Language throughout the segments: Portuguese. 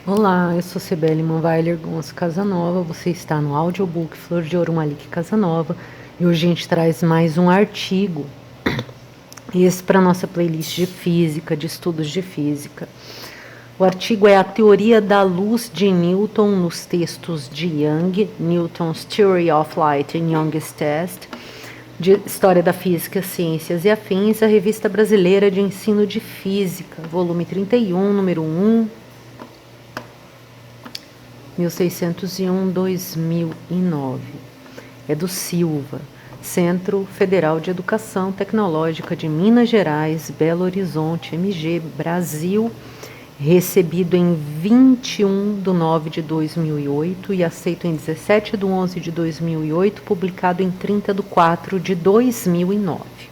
Olá, eu sou Cibele Manweiler Gonçalves Casanova, você está no audiobook Flor de Ouro Malik Casanova e hoje a gente traz mais um artigo, esse para a nossa playlist de física, de estudos de física. O artigo é a teoria da luz de Newton nos textos de Young, Newton's Theory of Light and Young's Test, de História da Física, Ciências e Afins, a Revista Brasileira de Ensino de Física, volume 31, número 1, 1601-2009. É do Silva, Centro Federal de Educação Tecnológica de Minas Gerais, Belo Horizonte, MG, Brasil, recebido em 21/9/2008 e aceito em 17/11/2008, publicado em 30/4/2009.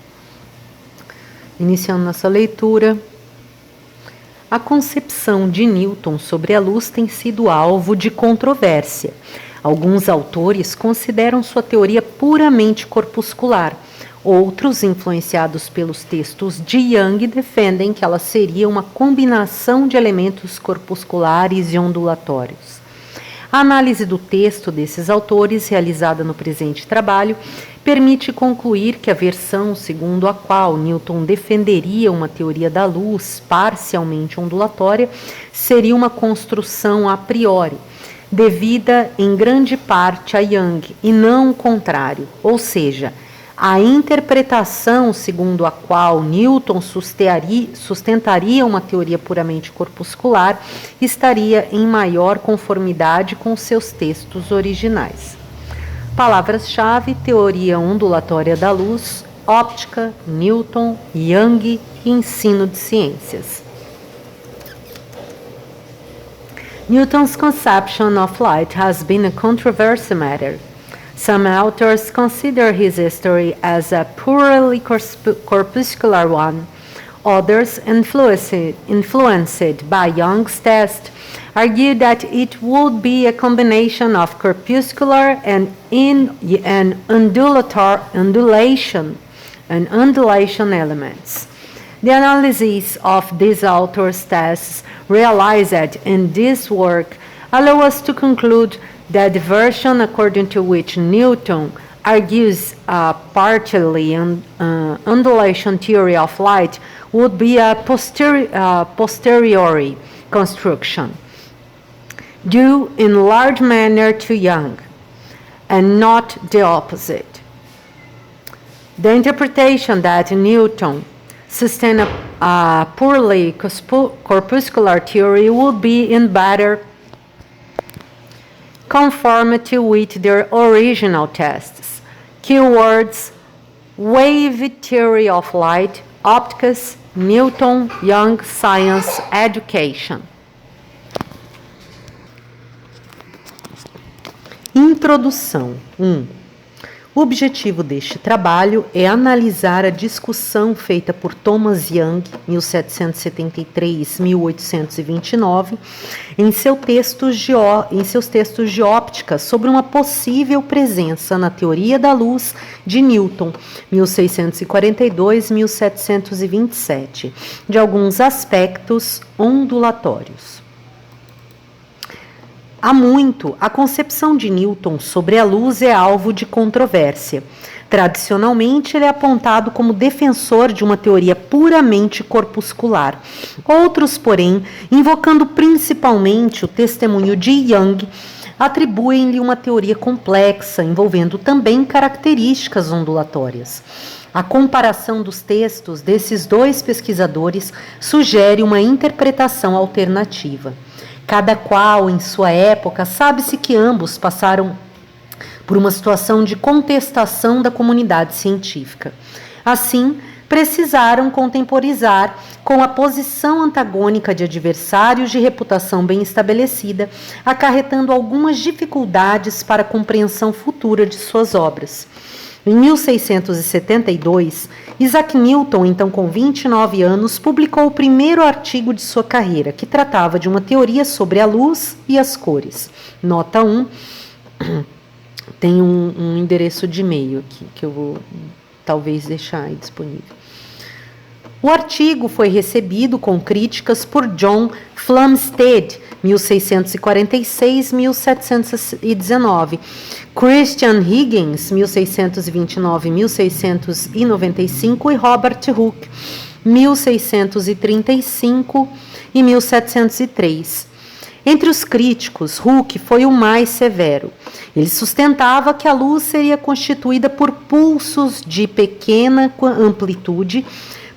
Iniciando nossa leitura. A concepção de Newton sobre a luz tem sido alvo de controvérsia. Alguns autores consideram sua teoria puramente corpuscular. Outros, influenciados pelos textos de Young, defendem que ela seria uma combinação de elementos corpusculares e ondulatórios. A análise do texto desses autores, realizada no presente trabalho, permite concluir que a versão segundo a qual Newton defenderia uma teoria da luz parcialmente ondulatória seria uma construção a priori, devida em grande parte a Young, e não o contrário, ou seja, a interpretação segundo a qual Newton sustentaria uma teoria puramente corpuscular estaria em maior conformidade com seus textos originais. Palavras-chave: teoria ondulatória da luz, óptica, Newton, Young e ensino de ciências. Newton's conception of light has been a controversial matter. Some authors consider his history as a purely corpuscular one. Others, influenced by Young's test, argue that it would be a combination of corpuscular and undulation elements. The analysis of these authors' tests realized in this work allow us to conclude that the version according to which Newton argues a partially undulation theory of light would be a posteriori construction, due in large manner to Young, and not the opposite. The interpretation that Newton sustained a purely corpuscular theory would be in better conformity with their original tests. Keywords: wave theory of light, optics, Newton, Young, science, education. Introdução 1. O objetivo deste trabalho é analisar a discussão feita por Thomas Young, 1773-1829, em seus textos de óptica sobre uma possível presença na teoria da luz de Newton, 1642-1727, de alguns aspectos ondulatórios. Há muito, a concepção de Newton sobre a luz é alvo de controvérsia. Tradicionalmente, ele é apontado como defensor de uma teoria puramente corpuscular. Outros, porém, invocando principalmente o testemunho de Young, atribuem-lhe uma teoria complexa, envolvendo também características ondulatórias. A comparação dos textos desses dois pesquisadores sugere uma interpretação alternativa. Cada qual, em sua época, sabe-se que ambos passaram por uma situação de contestação da comunidade científica. Assim, precisaram contemporizar com a posição antagônica de adversários de reputação bem estabelecida, acarretando algumas dificuldades para a compreensão futura de suas obras. Em 1672, Isaac Newton, então com 29 anos, publicou o primeiro artigo de sua carreira, que tratava de uma teoria sobre a luz e as cores. Nota 1, tem um endereço de e-mail aqui, que eu vou talvez deixar aí disponível. O artigo foi recebido com críticas por John Flamsteed, 1646-1719. Christian Huygens, 1629-1695, e Robert Hooke, 1635 e 1703. Entre os críticos, Hooke foi o mais severo. Ele sustentava que a luz seria constituída por pulsos de pequena amplitude,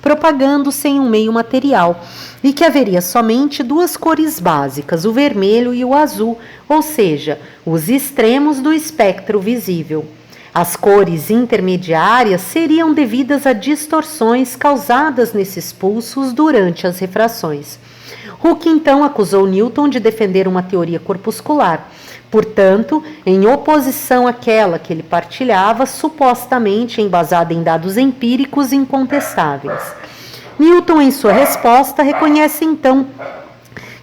propagando-se em um meio material, e que haveria somente duas cores básicas, o vermelho e o azul, ou seja, os extremos do espectro visível. As cores intermediárias seriam devidas a distorções causadas nesses pulsos durante as refrações. Hooke então acusou Newton de defender uma teoria corpuscular, portanto, em oposição àquela que ele partilhava, supostamente embasada em dados empíricos incontestáveis. Newton, em sua resposta, reconhece então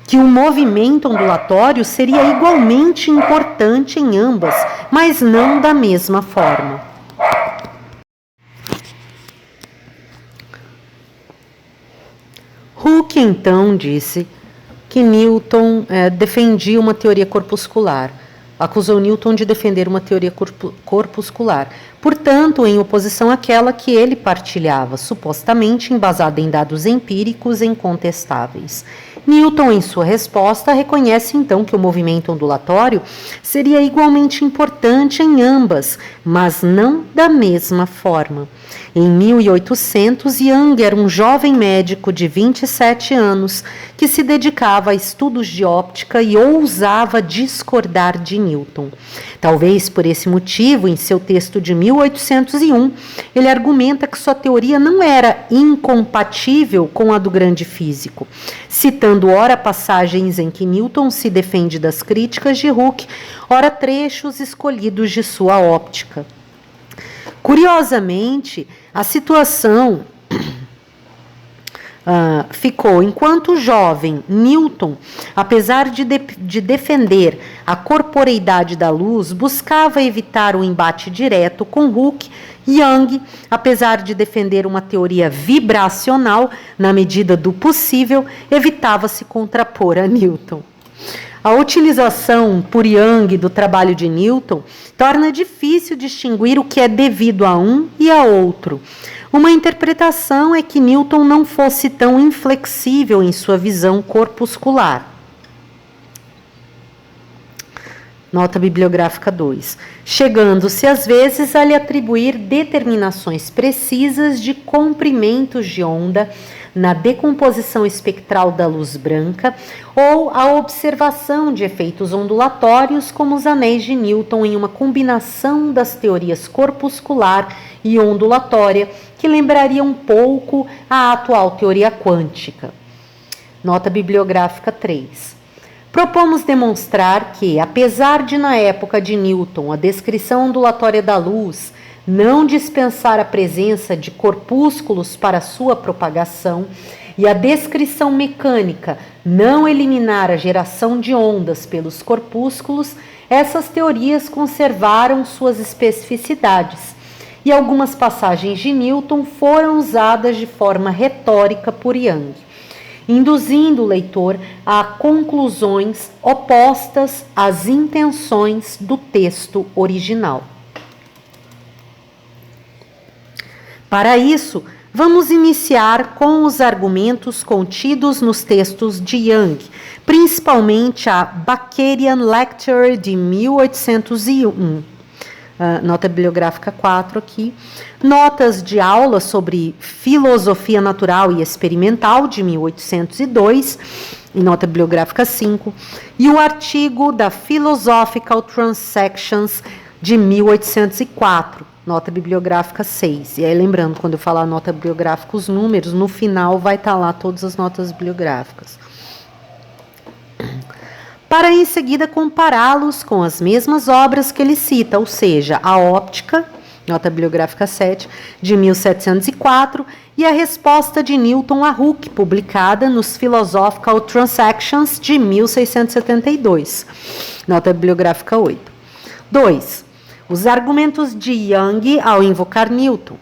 que o movimento ondulatório seria igualmente importante em ambas, mas não da mesma forma. Hooke, então, disse que Newton defendia uma teoria corpuscular. Acusou Newton de defender uma teoria corpuscular, portanto, em oposição àquela que ele partilhava, supostamente embasada em dados empíricos incontestáveis. Newton, em sua resposta, reconhece então que o movimento ondulatório seria igualmente importante em ambas, mas não da mesma forma. Em 1800, Young era um jovem médico de 27 anos que se dedicava a estudos de óptica e ousava discordar de Newton. Talvez por esse motivo, em seu texto de 1801, ele argumenta que sua teoria não era incompatível com a do grande físico, citando ora passagens em que Newton se defende das críticas de Hooke, ora trechos escolhidos de sua óptica. Curiosamente, a situação ficou enquanto o jovem Newton, apesar de defender a corporeidade da luz, buscava evitar o embate direto com Hooke. Young, apesar de defender uma teoria vibracional, na medida do possível, evitava se contrapor a Newton. A utilização por Young do trabalho de Newton torna difícil distinguir o que é devido a um e a outro. Uma interpretação é que Newton não fosse tão inflexível em sua visão corpuscular. Nota bibliográfica 2. Chegando-se às vezes a lhe atribuir determinações precisas de comprimentos de onda na decomposição espectral da luz branca ou a observação de efeitos ondulatórios como os anéis de Newton em uma combinação das teorias corpuscular e ondulatória que lembraria um pouco a atual teoria quântica. Nota bibliográfica 3. Propomos demonstrar que, apesar de na época de Newton a descrição ondulatória da luz não dispensar a presença de corpúsculos para sua propagação e a descrição mecânica não eliminar a geração de ondas pelos corpúsculos, essas teorias conservaram suas especificidades e algumas passagens de Newton foram usadas de forma retórica por Young, induzindo o leitor a conclusões opostas às intenções do texto original. Para isso, vamos iniciar com os argumentos contidos nos textos de Young, principalmente a Bakerian Lecture de 1801. Nota bibliográfica 4 aqui. Notas de aula sobre filosofia natural e experimental de 1802, e nota bibliográfica 5. E o artigo da Philosophical Transactions de 1804. Nota bibliográfica 6. E aí, lembrando, quando eu falar nota bibliográfica, os números, no final vai estar lá todas as notas bibliográficas. Para em seguida compará-los com as mesmas obras que ele cita, ou seja, a Óptica, nota bibliográfica 7, de 1704, e a resposta de Newton a Hooke, publicada nos Philosophical Transactions de 1672, nota bibliográfica 8. 2. Os argumentos de Young ao invocar Newton.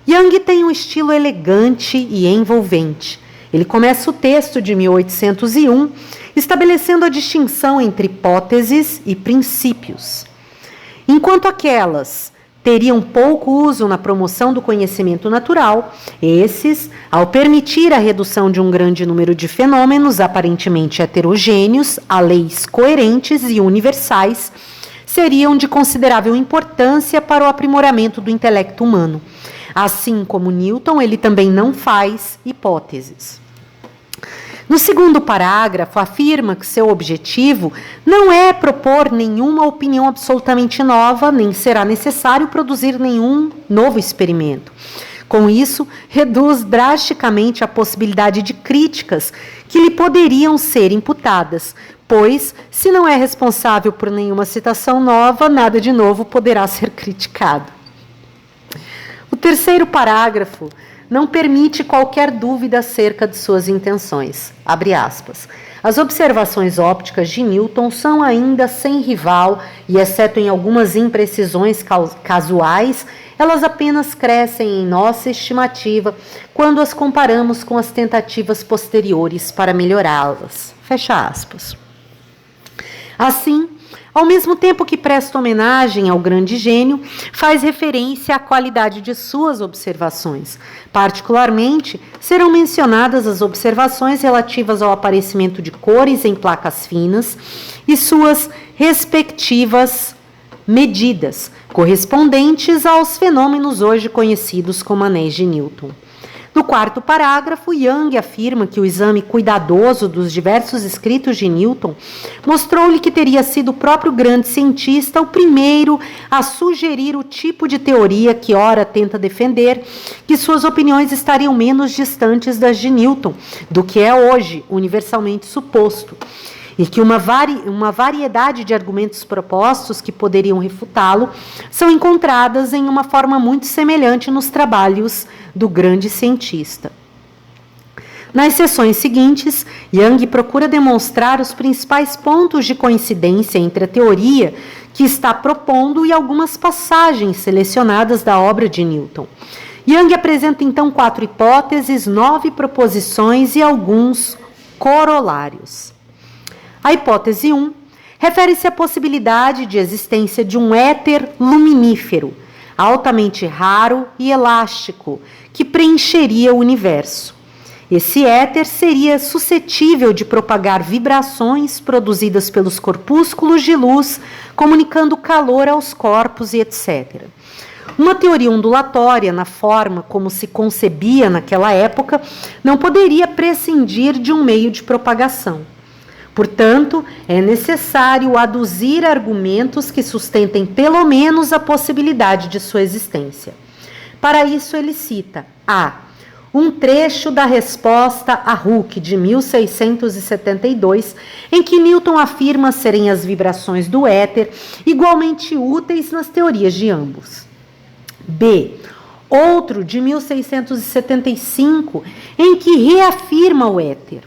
Young tem um estilo elegante e envolvente. Ele começa o texto de 1801, estabelecendo a distinção entre hipóteses e princípios. Enquanto aquelas teriam pouco uso na promoção do conhecimento natural, esses, ao permitir a redução de um grande número de fenômenos aparentemente heterogêneos a leis coerentes e universais, seriam de considerável importância para o aprimoramento do intelecto humano. Assim como Newton, ele também não faz hipóteses. No segundo parágrafo, afirma que seu objetivo não é propor nenhuma opinião absolutamente nova, nem será necessário produzir nenhum novo experimento. Com isso, reduz drasticamente a possibilidade de críticas que lhe poderiam ser imputadas, pois, se não é responsável por nenhuma citação nova, nada de novo poderá ser criticado. O terceiro parágrafo não permite qualquer dúvida acerca de suas intenções. Abre aspas. As observações ópticas de Newton são ainda sem rival e, exceto em algumas imprecisões casuais, elas apenas crescem em nossa estimativa quando as comparamos com as tentativas posteriores para melhorá-las. Fecha aspas. Assim, ao mesmo tempo que presta homenagem ao grande gênio, faz referência à qualidade de suas observações. Particularmente, serão mencionadas as observações relativas ao aparecimento de cores em placas finas e suas respectivas medidas, correspondentes aos fenômenos hoje conhecidos como anéis de Newton. No quarto parágrafo, Young afirma que o exame cuidadoso dos diversos escritos de Newton mostrou-lhe que teria sido o próprio grande cientista o primeiro a sugerir o tipo de teoria que ora tenta defender, que suas opiniões estariam menos distantes das de Newton do que é hoje universalmente suposto, e que uma variedade de argumentos propostos que poderiam refutá-lo são encontradas em uma forma muito semelhante nos trabalhos do grande cientista. Nas sessões seguintes, Young procura demonstrar os principais pontos de coincidência entre a teoria que está propondo e algumas passagens selecionadas da obra de Newton. Young apresenta então 4 hipóteses, 9 proposições e alguns corolários. A hipótese 1 refere-se à possibilidade de existência de um éter luminífero, altamente raro e elástico, que preencheria o universo. Esse éter seria suscetível de propagar vibrações produzidas pelos corpúsculos de luz, comunicando calor aos corpos e etc. Uma teoria ondulatória, na forma como se concebia naquela época, não poderia prescindir de um meio de propagação. Portanto, é necessário aduzir argumentos que sustentem pelo menos a possibilidade de sua existência. Para isso, ele cita a. Um trecho da resposta a Hooke, de 1672, em que Newton afirma serem as vibrações do éter igualmente úteis nas teorias de ambos. B. Outro, de 1675, em que reafirma o éter.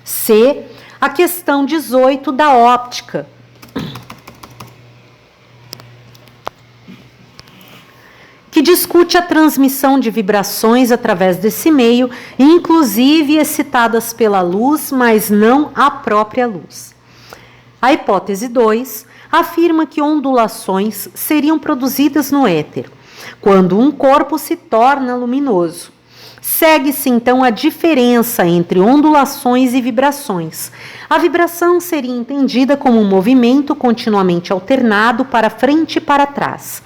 C. A questão 18 da óptica, que discute a transmissão de vibrações através desse meio, inclusive excitadas pela luz, mas não a própria luz. A hipótese 2 afirma que ondulações seriam produzidas no éter, quando um corpo se torna luminoso. Segue-se, então, a diferença entre ondulações e vibrações. A vibração seria entendida como um movimento continuamente alternado para frente e para trás.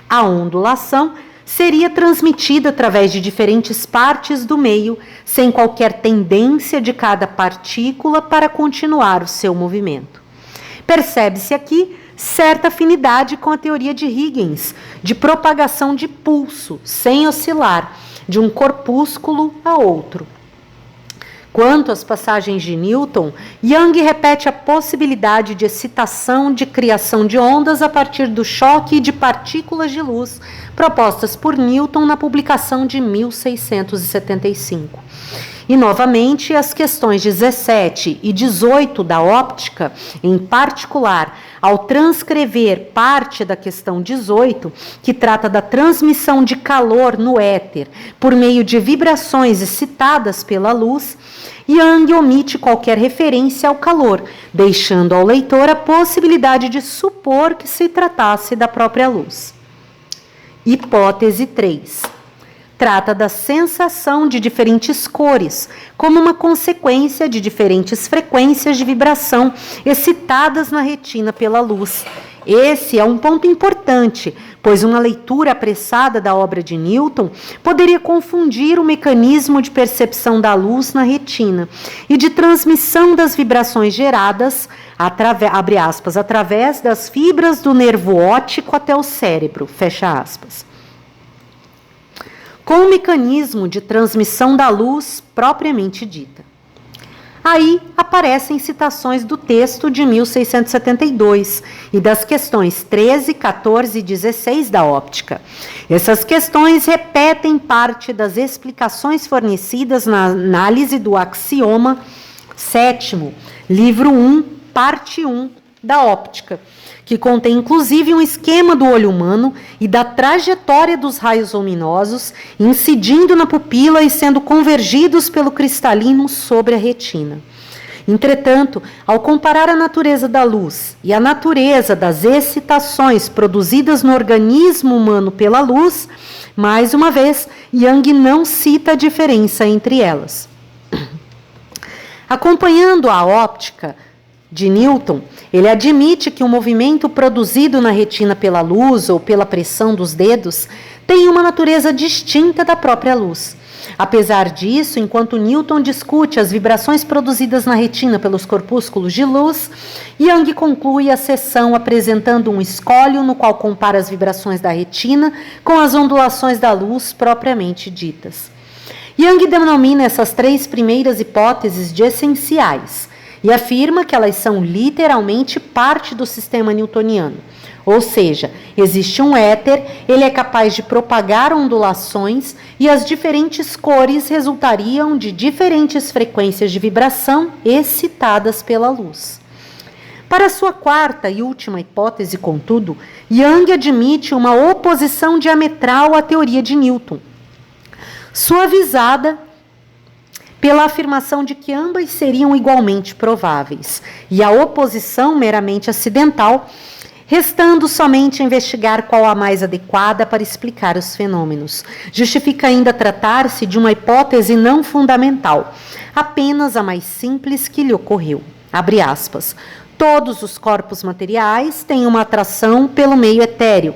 A ondulação seria transmitida através de diferentes partes do meio, sem qualquer tendência de cada partícula para continuar o seu movimento. Percebe-se aqui certa afinidade com a teoria de Huygens, de propagação de pulso, sem oscilar, de um corpúsculo a outro. Quanto às passagens de Newton, Young repete a possibilidade de excitação de criação de ondas a partir do choque de partículas de luz propostas por Newton na publicação de 1675. E, novamente, as questões 17 e 18 da óptica, em particular, ao transcrever parte da questão 18, que trata da transmissão de calor no éter por meio de vibrações excitadas pela luz, Young omite qualquer referência ao calor, deixando ao leitor a possibilidade de supor que se tratasse da própria luz. Hipótese 3. Trata da sensação de diferentes cores, como uma consequência de diferentes frequências de vibração excitadas na retina pela luz. Esse é um ponto importante, pois uma leitura apressada da obra de Newton poderia confundir o mecanismo de percepção da luz na retina e de transmissão das vibrações geradas, abre aspas, através das fibras do nervo óptico até o cérebro, fecha aspas, com o mecanismo de transmissão da luz propriamente dita. Aí aparecem citações do texto de 1672 e das questões 13, 14 e 16 da óptica. Essas questões repetem parte das explicações fornecidas na análise do axioma 7º, livro 1, parte 1 da óptica, que contém inclusive um esquema do olho humano e da trajetória dos raios luminosos incidindo na pupila e sendo convergidos pelo cristalino sobre a retina. Entretanto, ao comparar a natureza da luz e a natureza das excitações produzidas no organismo humano pela luz, mais uma vez, Young não cita a diferença entre elas. Acompanhando a óptica de Newton, ele admite que o movimento produzido na retina pela luz ou pela pressão dos dedos tem uma natureza distinta da própria luz. Apesar disso, enquanto Newton discute as vibrações produzidas na retina pelos corpúsculos de luz, Young conclui a sessão apresentando um escolho no qual compara as vibrações da retina com as ondulações da luz propriamente ditas. Young denomina essas três primeiras hipóteses de essenciais e afirma que elas são literalmente parte do sistema newtoniano. Ou seja, existe um éter, ele é capaz de propagar ondulações e as diferentes cores resultariam de diferentes frequências de vibração excitadas pela luz. Para sua quarta e última hipótese, contudo, Young admite uma oposição diametral à teoria de Newton, suavizada pela afirmação de que ambas seriam igualmente prováveis, e a oposição meramente acidental, restando somente investigar qual a mais adequada para explicar os fenômenos. Justifica ainda tratar-se de uma hipótese não fundamental, apenas a mais simples que lhe ocorreu. Abre aspas. Todos os corpos materiais têm uma atração pelo meio etéreo,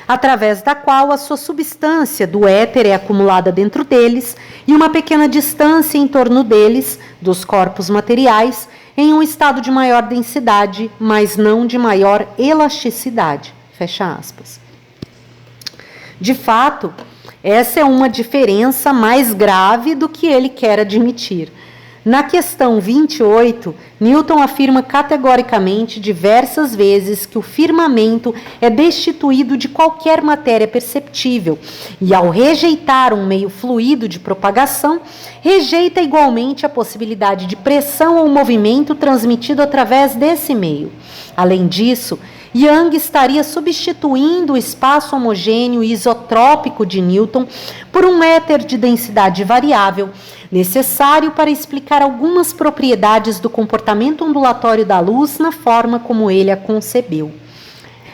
através da qual a sua substância do éter é acumulada dentro deles e uma pequena distância em torno deles, dos corpos materiais, em um estado de maior densidade, mas não de maior elasticidade. Fecha aspas. De fato, essa é uma diferença mais grave do que ele quer admitir. Na questão 28, Newton afirma categoricamente diversas vezes que o firmamento é destituído de qualquer matéria perceptível e, ao rejeitar um meio fluido de propagação, rejeita igualmente a possibilidade de pressão ou movimento transmitido através desse meio. Além disso, Young estaria substituindo o espaço homogêneo e isotrópico de Newton por um éter de densidade variável, necessário para explicar algumas propriedades do comportamento ondulatório da luz na forma como ele a concebeu.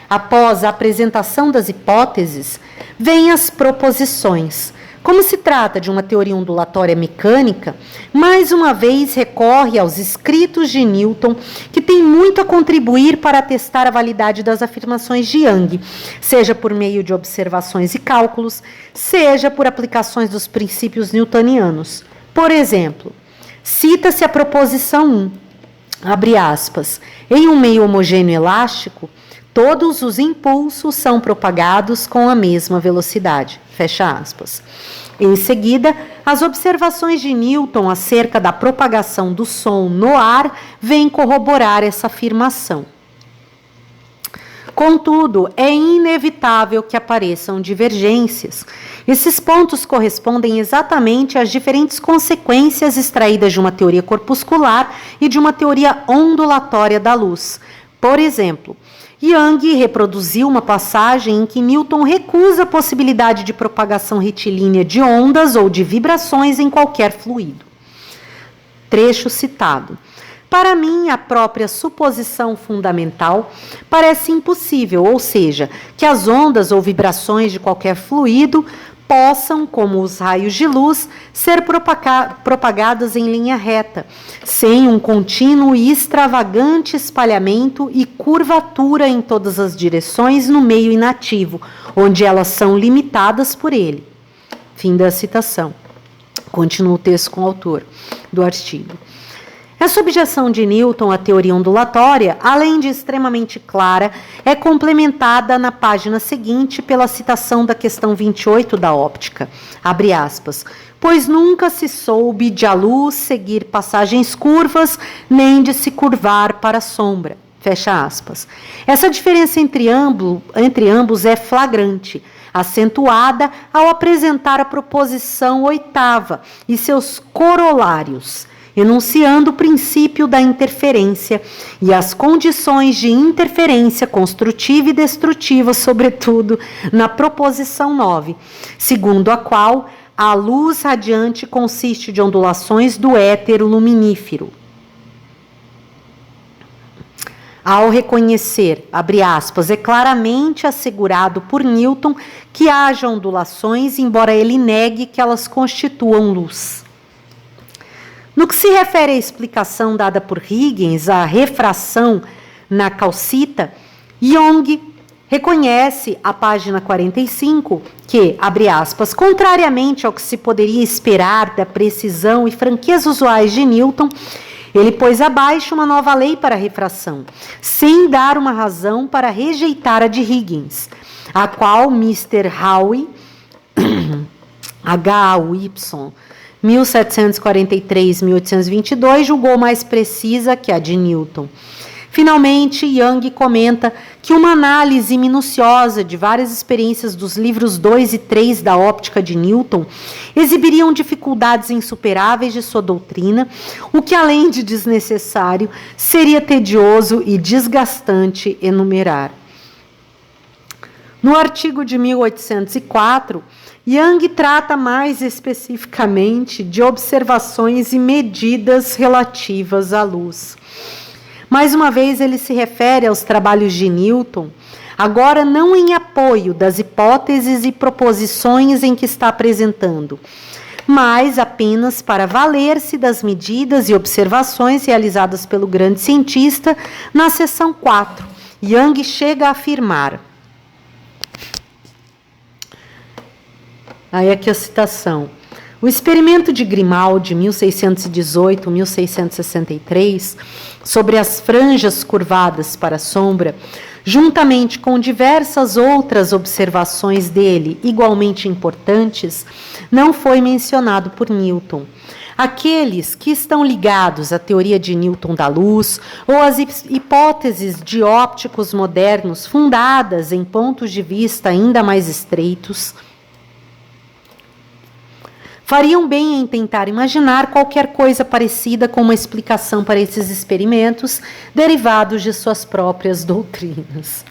Após a apresentação das hipóteses, vêm as proposições. Como se trata de uma teoria ondulatória mecânica, mais uma vez recorre aos escritos de Newton, que tem muito a contribuir para atestar a validade das afirmações de Young, seja por meio de observações e cálculos, seja por aplicações dos princípios newtonianos. Por exemplo, cita-se a proposição 1, abre aspas, em um meio homogêneo elástico, todos os impulsos são propagados com a mesma velocidade. Fecha aspas. Em seguida, as observações de Newton acerca da propagação do som no ar vêm corroborar essa afirmação. Contudo, é inevitável que apareçam divergências. Esses pontos correspondem exatamente às diferentes consequências extraídas de uma teoria corpuscular e de uma teoria ondulatória da luz. Por exemplo, Young reproduziu uma passagem em que Newton recusa a possibilidade de propagação retilínea de ondas ou de vibrações em qualquer fluido. Trecho citado. Para mim, a própria suposição fundamental parece impossível, ou seja, que as ondas ou vibrações de qualquer fluido possam, como os raios de luz, ser propagadas em linha reta, sem um contínuo e extravagante espalhamento e curvatura em todas as direções no meio inativo, onde elas são limitadas por ele. Fim da citação. Continua o texto com o autor do artigo. Essa objeção de Newton à teoria ondulatória, além de extremamente clara, é complementada na página seguinte pela citação da questão 28 da óptica, abre aspas, pois nunca se soube de a luz seguir passagens curvas, nem de se curvar para a sombra, fecha aspas. Essa diferença entre ambos é flagrante, acentuada ao apresentar a proposição oitava e seus corolários, enunciando o princípio da interferência e as condições de interferência construtiva e destrutiva, sobretudo na proposição 9, segundo a qual a luz radiante consiste de ondulações do éter luminífero. Ao reconhecer, abre aspas, é claramente assegurado por Newton que haja ondulações, embora ele negue que elas constituam luz. No que se refere à explicação dada por Huygens, a refração na calcita, Young reconhece, à página 45, que, abre aspas, contrariamente ao que se poderia esperar da precisão e franqueza usuais de Newton, ele pôs abaixo uma nova lei para a refração, sem dar uma razão para rejeitar a de Huygens, a qual Mr. Howe, H-A-U-Y, 1743-1822, julgou mais precisa que a de Newton. Finalmente, Young comenta que uma análise minuciosa de várias experiências dos livros 2 e 3 da óptica de Newton exibiriam dificuldades insuperáveis de sua doutrina, o que, além de desnecessário, seria tedioso e desgastante enumerar. No artigo de 1804, Young trata mais especificamente de observações e medidas relativas à luz. Mais uma vez, ele se refere aos trabalhos de Newton, agora não em apoio das hipóteses e proposições em que está apresentando, mas apenas para valer-se das medidas e observações realizadas pelo grande cientista na seção 4. Young chega a afirmar... Aí aqui a citação. O experimento de Grimaldi, 1618-1663, sobre as franjas curvadas para a sombra, juntamente com diversas outras observações dele, igualmente importantes, não foi mencionado por Newton. Aqueles que estão ligados à teoria de Newton da luz ou às hipóteses de ópticos modernos fundadas em pontos de vista ainda mais estreitos, fariam bem em tentar imaginar qualquer coisa parecida com uma explicação para esses experimentos derivados de suas próprias doutrinas.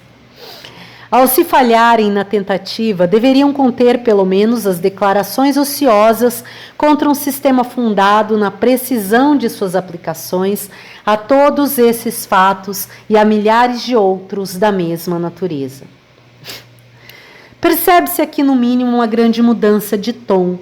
Ao se falharem na tentativa, deveriam conter pelo menos as declarações ociosas contra um sistema fundado na precisão de suas aplicações a todos esses fatos e a milhares de outros da mesma natureza. Percebe-se aqui, no mínimo, uma grande mudança de tom.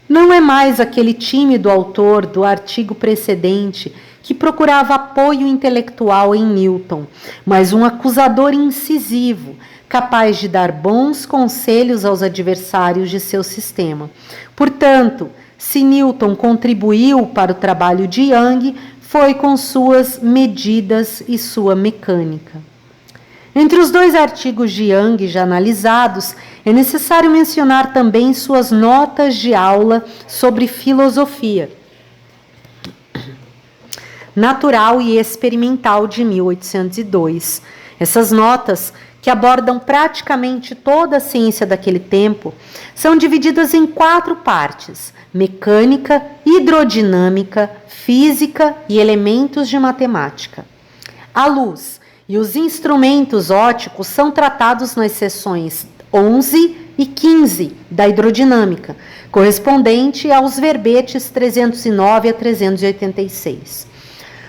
Não é mais aquele tímido autor do artigo precedente que procurava apoio intelectual em Newton, mas um acusador incisivo, capaz de dar bons conselhos aos adversários de seu sistema. Portanto, se Newton contribuiu para o trabalho de Young, foi com suas medidas e sua mecânica. Entre os dois artigos de Young já analisados, é necessário mencionar também suas notas de aula sobre filosofia natural e experimental de 1802, Essas notas, que abordam praticamente toda a ciência daquele tempo, são divididas em 4 partes: mecânica, hidrodinâmica, física e elementos de matemática. A luz e os instrumentos ópticos são tratados nas seções 11 e 15 da hidrodinâmica, correspondente aos verbetes 309 a 386.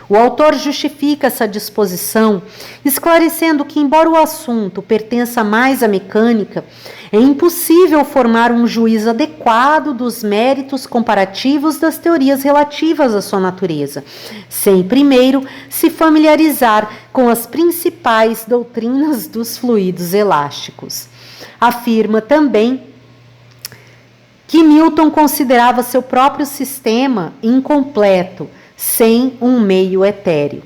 O autor justifica essa disposição, esclarecendo que, embora o assunto pertença mais à mecânica, é impossível formar um juízo adequado dos méritos comparativos das teorias relativas à sua natureza, sem primeiro se familiarizar com as principais doutrinas dos fluidos elásticos. Afirma também que Newton considerava seu próprio sistema incompleto, sem um meio etéreo.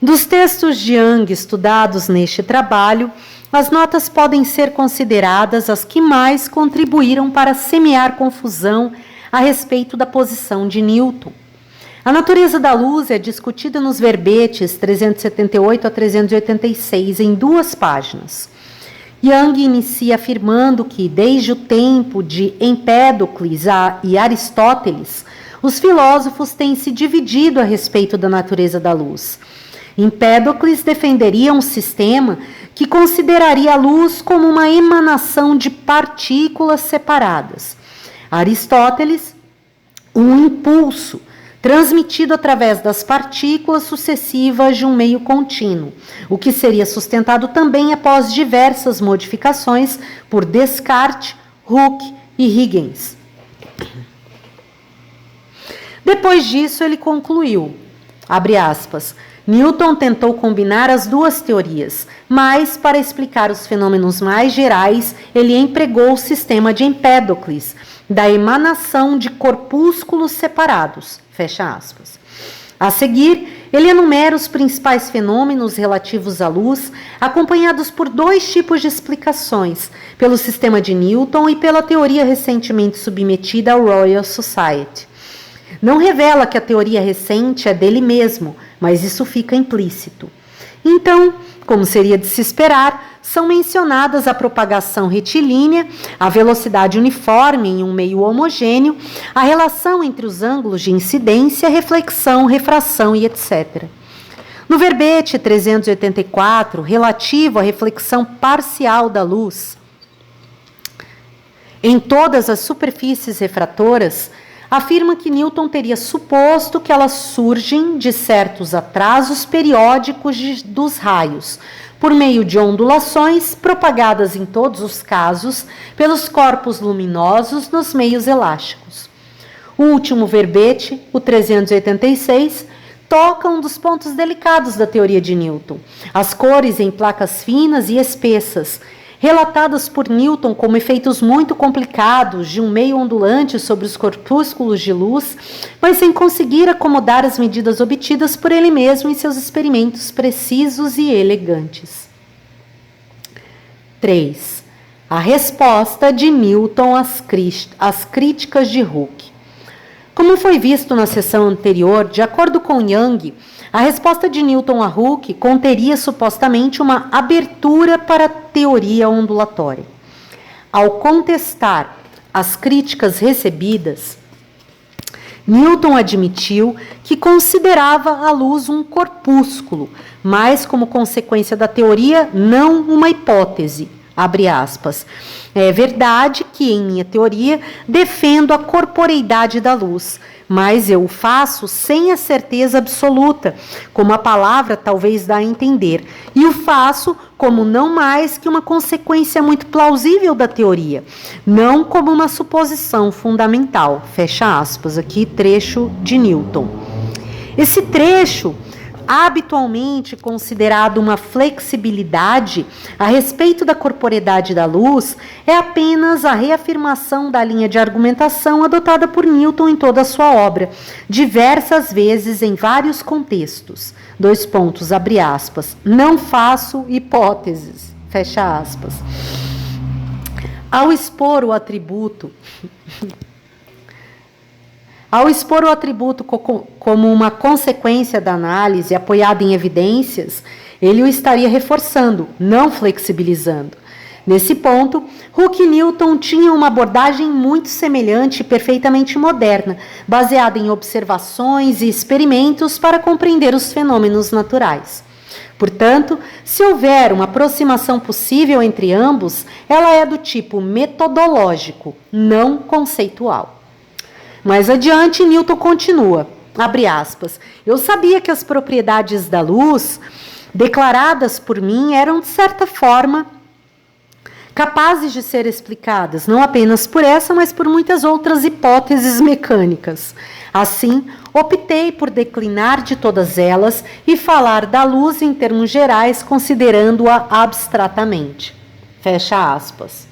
Dos textos de Young estudados neste trabalho, as notas podem ser consideradas as que mais contribuíram para semear confusão a respeito da posição de Newton. A natureza da luz é discutida nos verbetes 378 a 386, em 2 páginas. Young inicia afirmando que, desde o tempo de Empédocles e Aristóteles, os filósofos têm se dividido a respeito da natureza da luz. Empédocles defenderia um sistema que consideraria a luz como uma emanação de partículas separadas. Aristóteles, um impulso transmitido através das partículas sucessivas de um meio contínuo, o que seria sustentado também após diversas modificações por Descartes, Hooke e Huygens. Depois disso, ele concluiu, abre aspas, Newton tentou combinar as 2 teorias, mas, para explicar os fenômenos mais gerais, ele empregou o sistema de Empédocles, da emanação de corpúsculos separados, fecha aspas. A seguir, ele enumera os principais fenômenos relativos à luz, acompanhados por 2 tipos de explicações, pelo sistema de Newton e pela teoria recentemente submetida ao Royal Society. Não revela que a teoria recente é dele mesmo, mas isso fica implícito. Então, como seria de se esperar, são mencionadas a propagação retilínea, a velocidade uniforme em um meio homogêneo, a relação entre os ângulos de incidência, reflexão, refração e etc. No verbete 384, relativo à reflexão parcial da luz, em todas as superfícies refratoras, afirma que Newton teria suposto que elas surgem de certos atrasos periódicos dos raios, por meio de ondulações propagadas em todos os casos pelos corpos luminosos nos meios elásticos. O último verbete, o 386, toca um dos pontos delicados da teoria de Newton, as cores em placas finas e espessas, relatadas por Newton como efeitos muito complicados de um meio ondulante sobre os corpúsculos de luz, mas sem conseguir acomodar as medidas obtidas por ele mesmo em seus experimentos precisos e elegantes. 3. A resposta de Newton às críticas de Hooke. Como foi visto na sessão anterior, de acordo com Young, a resposta de Newton a Hooke conteria supostamente uma abertura para a teoria ondulatória. Ao contestar as críticas recebidas, Newton admitiu que considerava a luz um corpúsculo, mas como consequência da teoria, não uma hipótese. Abre aspas. É verdade que, em minha teoria, defendo a corporeidade da luz, mas eu o faço sem a certeza absoluta, como a palavra talvez dá a entender, e o faço como não mais que uma consequência muito plausível da teoria, não como uma suposição fundamental. Fecha aspas, aqui trecho de Newton. Esse trecho, habitualmente considerado uma flexibilidade a respeito da corporeidade da luz, é apenas a reafirmação da linha de argumentação adotada por Newton em toda a sua obra, diversas vezes em vários contextos. Abre aspas, não faço hipóteses, fecha aspas. Ao expor o atributo como uma consequência da análise apoiada em evidências, ele o estaria reforçando, não flexibilizando. Nesse ponto, Hooke e Newton tinham uma abordagem muito semelhante e perfeitamente moderna, baseada em observações e experimentos para compreender os fenômenos naturais. Portanto, se houver uma aproximação possível entre ambos, ela é do tipo metodológico, não conceitual. Mais adiante, Newton continua, abre aspas, eu sabia que as propriedades da luz, declaradas por mim, eram, de certa forma, capazes de ser explicadas, não apenas por essa, mas por muitas outras hipóteses mecânicas. Assim, optei por declinar de todas elas e falar da luz em termos gerais, considerando-a abstratamente. Fecha aspas.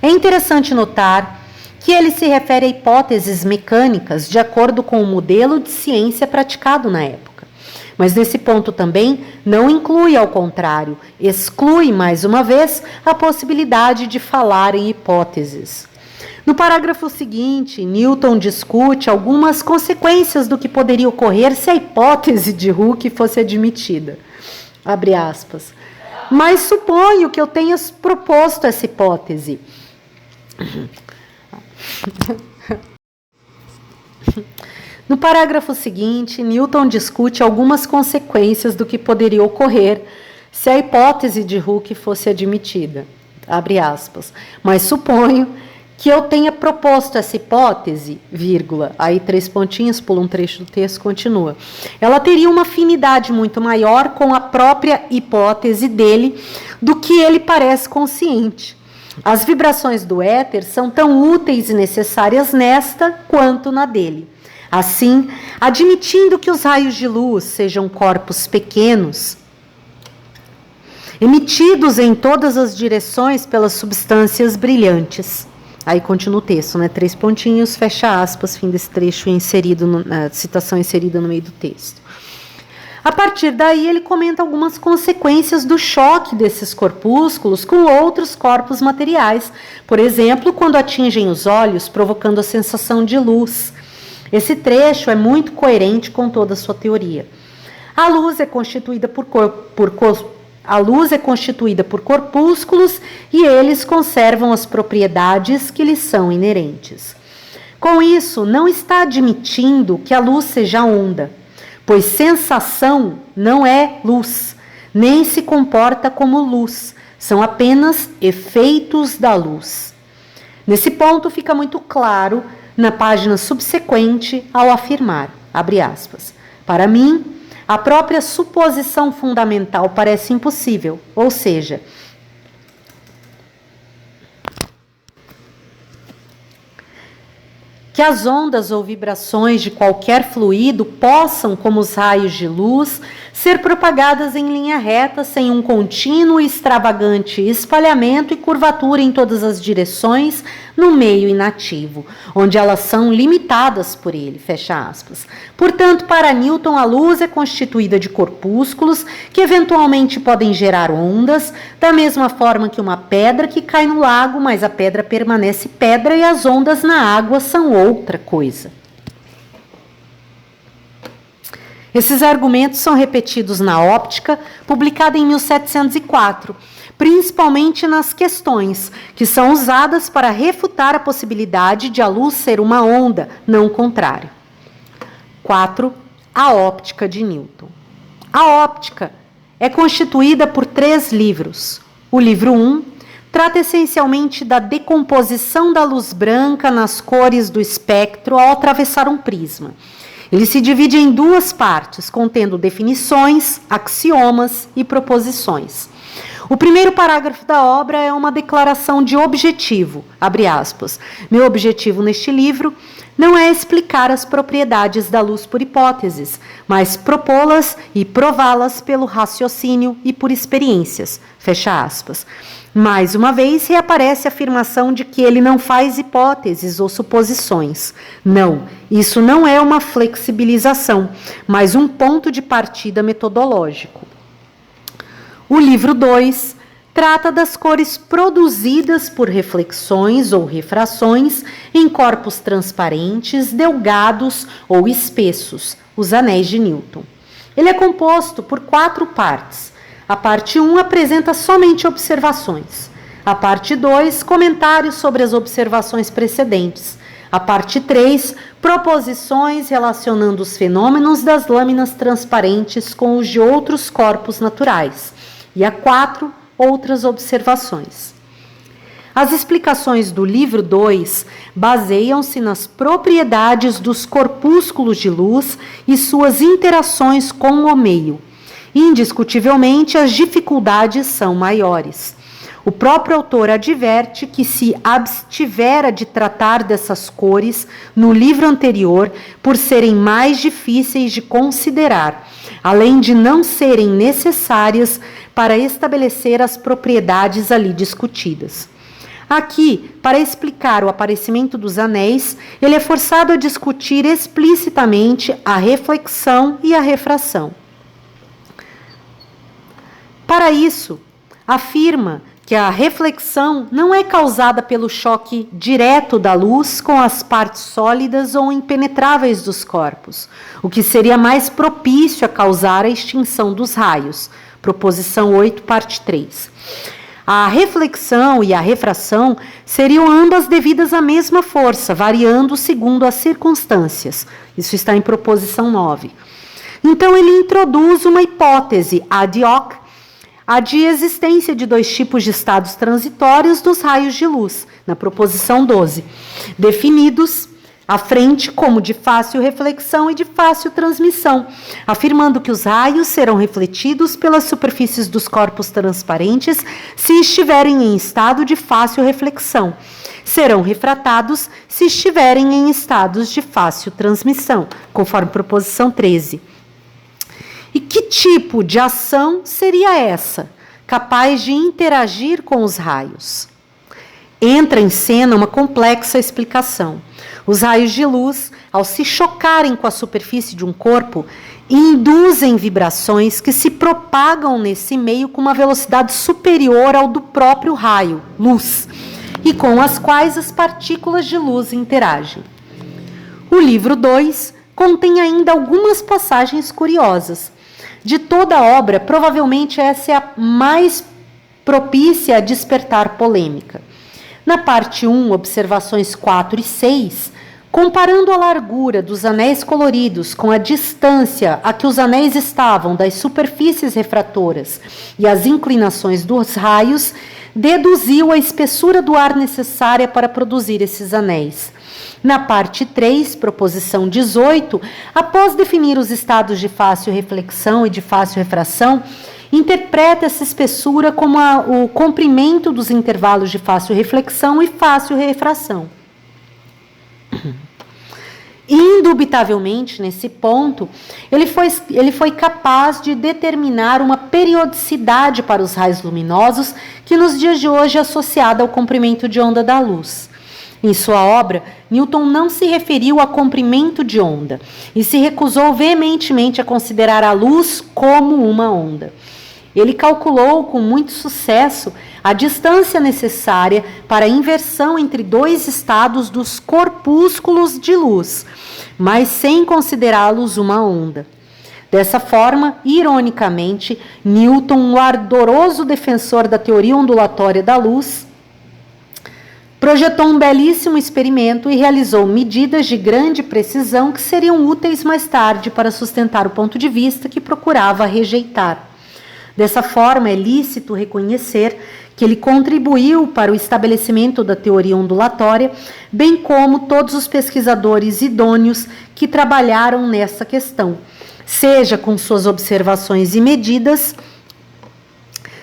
É interessante notar que ele se refere a hipóteses mecânicas de acordo com o modelo de ciência praticado na época. Mas nesse ponto também não inclui, ao contrário, exclui, mais uma vez, a possibilidade de falar em hipóteses. No parágrafo seguinte, Newton discute algumas consequências do que poderia ocorrer se a hipótese de Hooke fosse admitida. Abre aspas. Mas suponho que eu tenha proposto essa hipótese. No parágrafo seguinte, Newton discute algumas consequências do que poderia ocorrer se a hipótese de Hooke fosse admitida. Abre aspas. Mas suponho que eu tenha proposto essa hipótese, vírgula, aí 3 pontinhos, pula um trecho do texto, continua. Ela teria uma afinidade muito maior com a própria hipótese dele do que ele parece consciente. As vibrações do éter são tão úteis e necessárias nesta quanto na dele. Assim, admitindo que os raios de luz sejam corpos pequenos, emitidos em todas as direções pelas substâncias brilhantes. Aí continua o texto, né? 3 pontinhos, fecha aspas, fim desse trecho inserido, citação inserida no meio do texto. A partir daí, ele comenta algumas consequências do choque desses corpúsculos com outros corpos materiais. Por exemplo, quando atingem os olhos, provocando a sensação de luz. Esse trecho é muito coerente com toda a sua teoria. A luz é constituída por corpúsculos e eles conservam as propriedades que lhes são inerentes. Com isso, não está admitindo que a luz seja onda, pois sensação não é luz, nem se comporta como luz, são apenas efeitos da luz. Nesse ponto fica muito claro na página subsequente ao afirmar, abre aspas, para mim, a própria suposição fundamental parece impossível, ou seja, que as ondas ou vibrações de qualquer fluido possam, como os raios de luz, ser propagadas em linha reta, sem um contínuo e extravagante espalhamento e curvatura em todas as direções, no meio inativo, onde elas são limitadas por ele, fecha aspas. Portanto, para Newton, a luz é constituída de corpúsculos que eventualmente podem gerar ondas, da mesma forma que uma pedra que cai no lago, mas a pedra permanece pedra e as ondas na água são outra coisa. Esses argumentos são repetidos na Óptica, publicada em 1704, principalmente nas questões, que são usadas para refutar a possibilidade de a luz ser uma onda, não o contrário. 4. A Óptica de Newton. A Óptica é constituída por 3 livros. O livro 1 trata essencialmente da decomposição da luz branca nas cores do espectro ao atravessar um prisma. Ele se divide em 2 partes, contendo definições, axiomas e proposições. O primeiro parágrafo da obra é uma declaração de objetivo, abre aspas. Meu objetivo neste livro não é explicar as propriedades da luz por hipóteses, mas propô-las e prová-las pelo raciocínio e por experiências, fecha aspas. Mais uma vez, reaparece a afirmação de que ele não faz hipóteses ou suposições. Não, isso não é uma flexibilização, mas um ponto de partida metodológico. O livro 2 trata das cores produzidas por reflexões ou refrações em corpos transparentes, delgados ou espessos, os anéis de Newton. Ele é composto por 4 partes. A parte 1 apresenta somente observações. A parte 2, comentários sobre as observações precedentes. A parte 3, proposições relacionando os fenômenos das lâminas transparentes com os de outros corpos naturais. E a 4, outras observações. As explicações do livro 2 baseiam-se nas propriedades dos corpúsculos de luz e suas interações com o meio. Indiscutivelmente, as dificuldades são maiores. O próprio autor adverte que se abstivera de tratar dessas cores no livro anterior por serem mais difíceis de considerar, além de não serem necessárias para estabelecer as propriedades ali discutidas. Aqui, para explicar o aparecimento dos anéis, ele é forçado a discutir explicitamente a reflexão e a refração. Para isso, afirma que a reflexão não é causada pelo choque direto da luz com as partes sólidas ou impenetráveis dos corpos, o que seria mais propício a causar a extinção dos raios. Proposição 8, parte 3. A reflexão e a refração seriam ambas devidas à mesma força, variando segundo as circunstâncias. Isso está em proposição 9. Então, ele introduz uma hipótese ad hoc, a de existência de 2 tipos de estados transitórios dos raios de luz, na proposição 12, definidos à frente como de fácil reflexão e de fácil transmissão, afirmando que os raios serão refletidos pelas superfícies dos corpos transparentes se estiverem em estado de fácil reflexão, serão refratados se estiverem em estados de fácil transmissão, conforme proposição 13. E que tipo de ação seria essa, capaz de interagir com os raios? Entra em cena uma complexa explicação. Os raios de luz, ao se chocarem com a superfície de um corpo, induzem vibrações que se propagam nesse meio com uma velocidade superior ao do próprio raio, luz, e com as quais as partículas de luz interagem. O livro 2 contém ainda algumas passagens curiosas. De toda a obra, provavelmente essa é a mais propícia a despertar polêmica. Na parte 1, observações 4 e 6, comparando a largura dos anéis coloridos com a distância a que os anéis estavam das superfícies refratoras e as inclinações dos raios, deduziu a espessura do ar necessária para produzir esses anéis. Na parte 3, proposição 18, após definir os estados de fácil reflexão e de fácil refração, interpreta essa espessura como o comprimento dos intervalos de fácil reflexão e fácil refração. Indubitavelmente, nesse ponto, ele foi capaz de determinar uma periodicidade para os raios luminosos que nos dias de hoje é associada ao comprimento de onda da luz. Em sua obra, Newton não se referiu a comprimento de onda e se recusou veementemente a considerar a luz como uma onda. Ele calculou com muito sucesso a distância necessária para a inversão entre 2 estados dos corpúsculos de luz, mas sem considerá-los uma onda. Dessa forma, ironicamente, Newton, um ardoroso defensor da teoria ondulatória da luz, projetou um belíssimo experimento e realizou medidas de grande precisão que seriam úteis mais tarde para sustentar o ponto de vista que procurava rejeitar. Dessa forma, é lícito reconhecer que ele contribuiu para o estabelecimento da teoria ondulatória, bem como todos os pesquisadores idôneos que trabalharam nessa questão, seja com suas observações e medidas,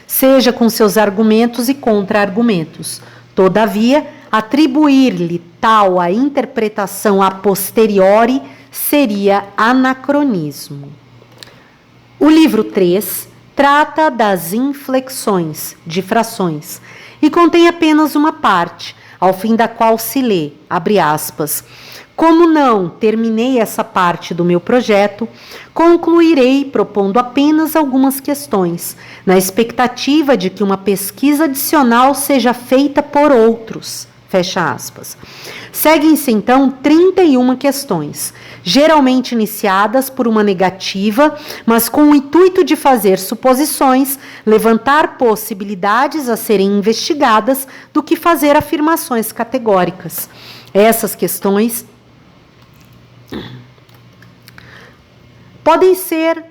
seja com seus argumentos e contra-argumentos. Todavia, atribuir-lhe tal a interpretação a posteriori seria anacronismo. O livro 3 trata das inflexões, difrações, e contém apenas uma parte, ao fim da qual se lê, abre aspas, Como não terminei essa parte do meu projeto, concluirei propondo apenas algumas questões, na expectativa de que uma pesquisa adicional seja feita por outros. Fecha aspas. Seguem-se, então, 31 questões, geralmente iniciadas por uma negativa, mas com o intuito de fazer suposições, levantar possibilidades a serem investigadas, do que fazer afirmações categóricas. Essas questões podem ser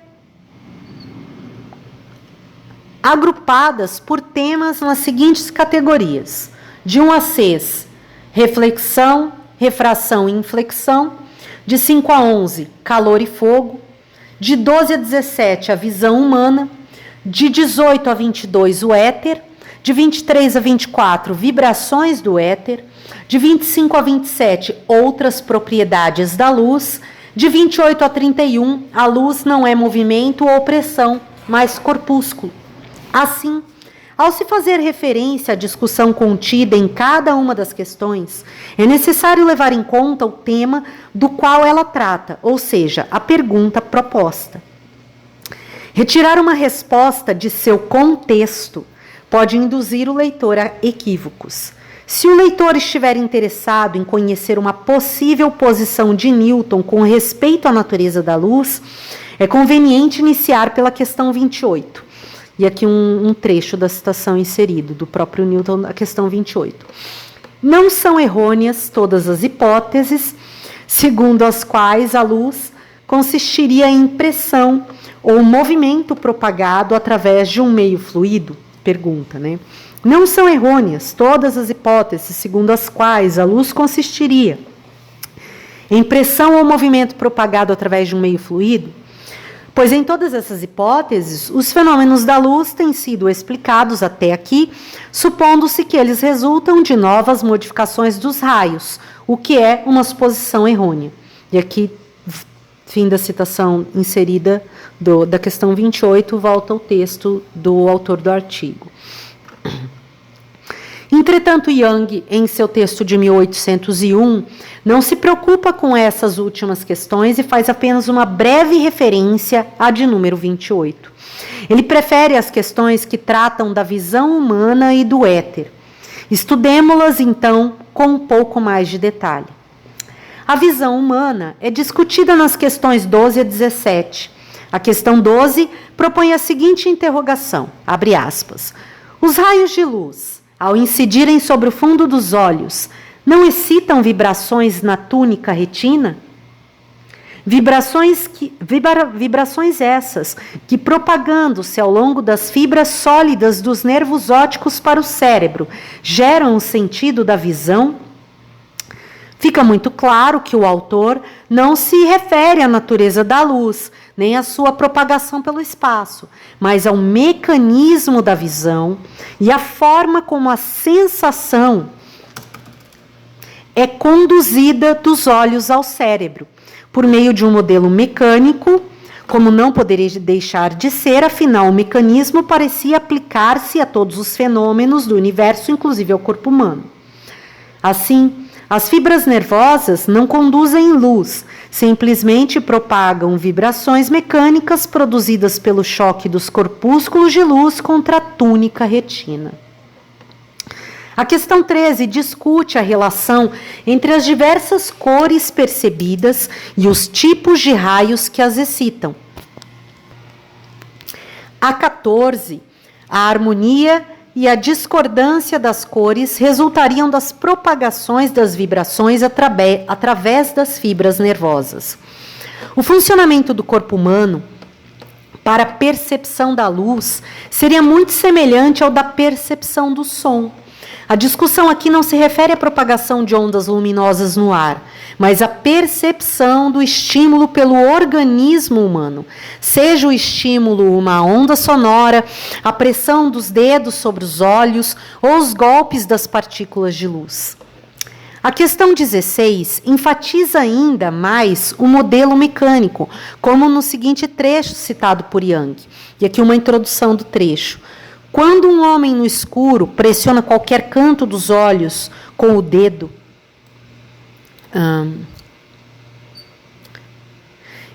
agrupadas por temas nas seguintes categorias: de 1 a 6, reflexão, refração e inflexão; de 5 a 11, calor e fogo; de 12 a 17, a visão humana; de 18 a 22, o éter; de 23 a 24, vibrações do éter; de 25 a 27, outras propriedades da luz; de 28 a 31, a luz não é movimento ou pressão, mas corpúsculo. Assim, ao se fazer referência à discussão contida em cada uma das questões, é necessário levar em conta o tema do qual ela trata, ou seja, a pergunta proposta. Retirar uma resposta de seu contexto pode induzir o leitor a equívocos. Se o leitor estiver interessado em conhecer uma possível posição de Newton com respeito à natureza da luz, é conveniente iniciar pela questão 28. E aqui um trecho da citação inserido, do próprio Newton, a questão 28. Não são errôneas todas as hipóteses, segundo as quais a luz consistiria em pressão ou movimento propagado através de um meio fluido? Pergunta, né? Não são errôneas todas as hipóteses segundo as quais a luz consistiria em pressão ou movimento propagado através de um meio fluido, pois em todas essas hipóteses, os fenômenos da luz têm sido explicados até aqui, supondo-se que eles resultam de novas modificações dos raios, o que é uma suposição errônea. E aqui, fim da citação inserida da questão 28, volta ao texto do autor do artigo. Entretanto, Young, em seu texto de 1801, não se preocupa com essas últimas questões e faz apenas uma breve referência à de número 28. Ele prefere as questões que tratam da visão humana e do éter. Estudemo-las, então, com um pouco mais de detalhe. A visão humana é discutida nas questões 12 a 17. A questão 12 propõe a seguinte interrogação, abre aspas: os raios de luz, ao incidirem sobre o fundo dos olhos, não excitam vibrações na túnica retina? Vibrações essas que, propagando-se ao longo das fibras sólidas dos nervos ópticos para o cérebro, geram o sentido da visão? Fica muito claro que o autor não se refere à natureza da luz, nem à sua propagação pelo espaço, mas ao mecanismo da visão e à forma como a sensação é conduzida dos olhos ao cérebro, por meio de um modelo mecânico, como não poderia deixar de ser, afinal, o mecanismo parecia aplicar-se a todos os fenômenos do universo, inclusive ao corpo humano. Assim, as fibras nervosas não conduzem luz, simplesmente propagam vibrações mecânicas produzidas pelo choque dos corpúsculos de luz contra a túnica retina. A questão 13 discute a relação entre as diversas cores percebidas e os tipos de raios que as excitam. A 14, a harmonia e a discordância das cores resultariam das propagações das vibrações através das fibras nervosas. O funcionamento do corpo humano para a percepção da luz seria muito semelhante ao da percepção do som. A discussão aqui não se refere à propagação de ondas luminosas no ar, mas à percepção do estímulo pelo organismo humano, seja o estímulo uma onda sonora, a pressão dos dedos sobre os olhos ou os golpes das partículas de luz. A questão 16 enfatiza ainda mais o modelo mecânico, como no seguinte trecho citado por Young. E aqui uma introdução do trecho. Quando um homem no escuro pressiona qualquer canto dos olhos com o dedo,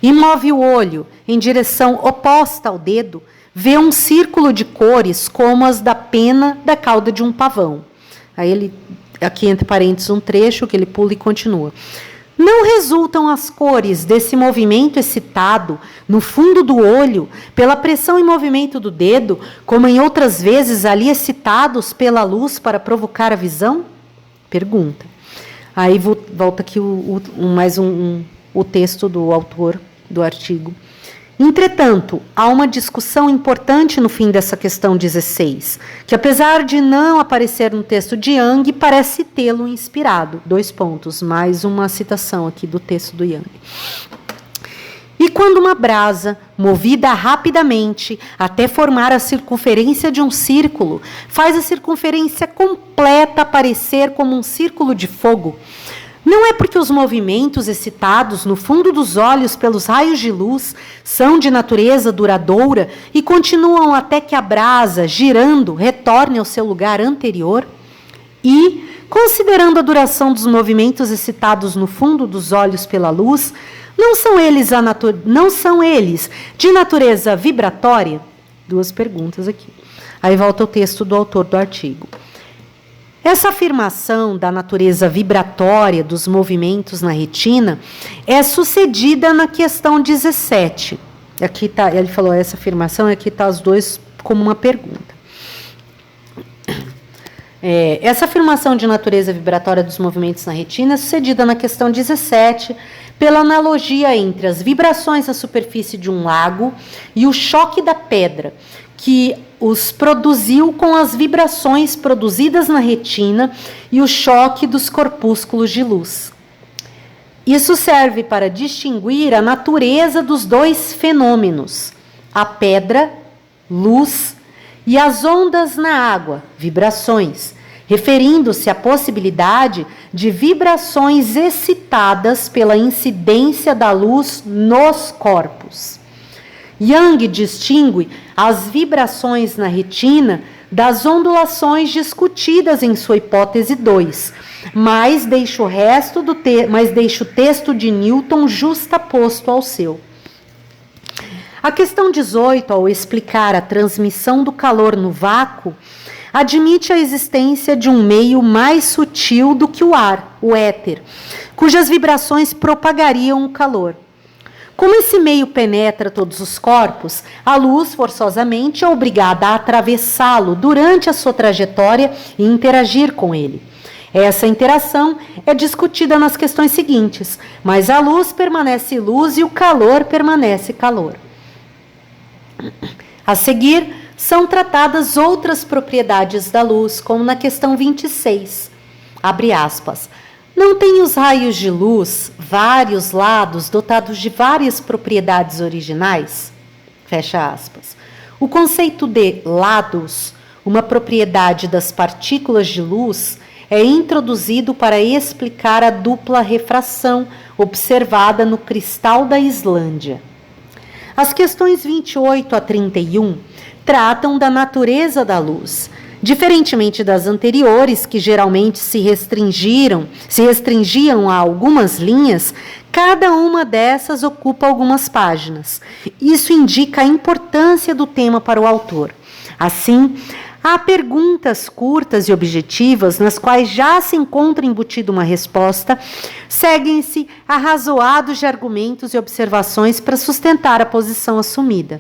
e move o olho em direção oposta ao dedo, vê um círculo de cores como as da pena da cauda de um pavão. Aí ele, aqui entre parênteses, um trecho que ele pula e continua. Não resultam as cores desse movimento excitado no fundo do olho pela pressão e movimento do dedo, como em outras vezes ali excitados pela luz para provocar a visão? Pergunta. Aí volta aqui o texto do autor do artigo. Entretanto, há uma discussão importante no fim dessa questão 16, que apesar de não aparecer no texto de Yang, parece tê-lo inspirado. 2 pontos, mais uma citação aqui do texto do Yang. E quando uma brasa, movida rapidamente até formar a circunferência de um círculo, faz a circunferência completa aparecer como um círculo de fogo, não é porque os movimentos excitados no fundo dos olhos pelos raios de luz são de natureza duradoura e continuam até que a brasa, girando, retorne ao seu lugar anterior? E, considerando a duração dos movimentos excitados no fundo dos olhos pela luz, não são eles de natureza vibratória? 2 perguntas aqui. Aí volta o texto do autor do artigo. Essa afirmação da natureza vibratória dos movimentos na retina é sucedida na questão 17. Aqui tá, ele falou essa afirmação, e aqui está os 2 como uma pergunta. Essa afirmação de natureza vibratória dos movimentos na retina é sucedida na questão 17 pela analogia entre as vibrações na superfície de um lago e o choque da pedra, que os produziu com as vibrações produzidas na retina e o choque dos corpúsculos de luz. Isso serve para distinguir a natureza dos 2 fenômenos, a pedra, luz, e as ondas na água, vibrações, referindo-se à possibilidade de vibrações excitadas pela incidência da luz nos corpos. Yang distingue as vibrações na retina das ondulações discutidas em sua hipótese 2, mas deixa o texto de Newton justaposto ao seu. A questão 18, ao explicar a transmissão do calor no vácuo, admite a existência de um meio mais sutil do que o ar, o éter, cujas vibrações propagariam o calor. Como esse meio penetra todos os corpos, a luz forçosamente é obrigada a atravessá-lo durante a sua trajetória e interagir com ele. Essa interação é discutida nas questões seguintes, mas a luz permanece luz e o calor permanece calor. A seguir, são tratadas outras propriedades da luz, como na questão 26. Abre aspas. Não tem os raios de luz vários lados dotados de várias propriedades originais? Fecha aspas. O conceito de lados, uma propriedade das partículas de luz, é introduzido para explicar a dupla refração observada no cristal da Islândia. As questões 28 a 31 tratam da natureza da luz. Diferentemente das anteriores, que geralmente se restringiam a algumas linhas, cada uma dessas ocupa algumas páginas. Isso indica a importância do tema para o autor. Assim, há perguntas curtas e objetivas nas quais já se encontra embutida uma resposta, seguem-se arrazoados de argumentos e observações para sustentar a posição assumida.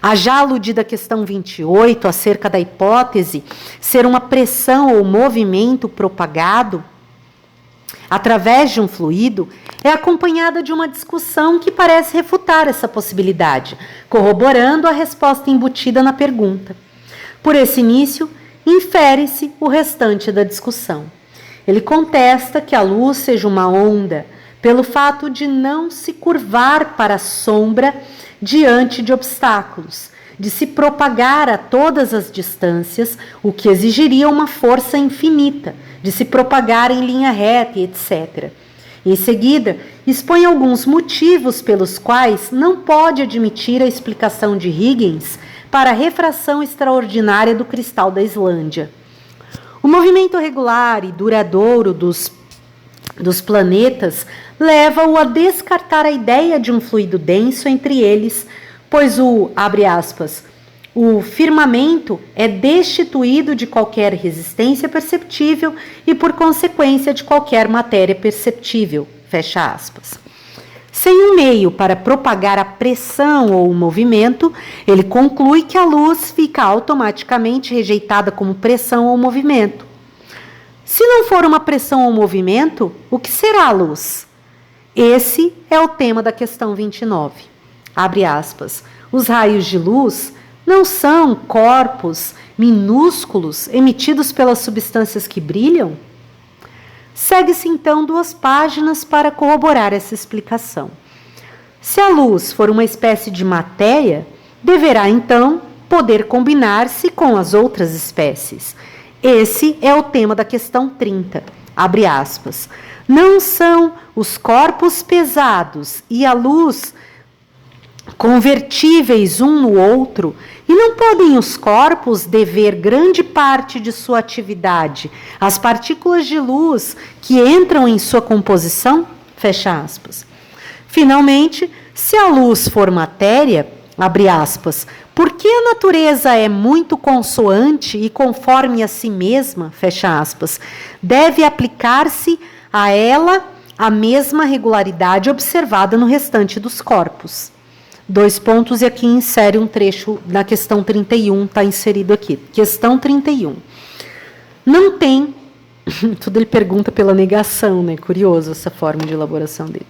A já aludida questão 28, acerca da hipótese ser uma pressão ou movimento propagado através de um fluido, é acompanhada de uma discussão que parece refutar essa possibilidade, corroborando a resposta embutida na pergunta. Por esse início, infere-se o restante da discussão. Ele contesta que a luz seja uma onda, pelo fato de não se curvar para a sombra diante de obstáculos, de se propagar a todas as distâncias, o que exigiria uma força infinita, de se propagar em linha reta, etc. Em seguida, expõe alguns motivos pelos quais não pode admitir a explicação de Huygens para a refração extraordinária do cristal da Islândia. O movimento regular e duradouro dos planetas leva-o a descartar a ideia de um fluido denso entre eles, pois abre aspas, o firmamento é destituído de qualquer resistência perceptível e, por consequência, de qualquer matéria perceptível, fecha aspas. Sem um meio para propagar a pressão ou o movimento, ele conclui que a luz fica automaticamente rejeitada como pressão ou movimento. Se não for uma pressão ou movimento, o que será a luz? Esse é o tema da questão 29. Abre aspas. Os raios de luz não são corpos minúsculos emitidos pelas substâncias que brilham? Segue-se então 2 páginas para corroborar essa explicação. Se a luz for uma espécie de matéria, deverá então poder combinar-se com as outras espécies. Esse é o tema da questão 30. Abre aspas. Não são os corpos pesados e a luz convertíveis um no outro, e não podem os corpos dever grande parte de sua atividade às partículas de luz que entram em sua composição? Fecha aspas. Finalmente, se a luz for matéria, abre aspas, porque a natureza é muito consoante e conforme a si mesma, fecha aspas, deve aplicar-se a ela a mesma regularidade observada no restante dos corpos. 2 pontos, e aqui insere um trecho da questão 31, está inserido aqui. Questão 31. Não tem, tudo ele pergunta pela negação, né? Curioso essa forma de elaboração dele.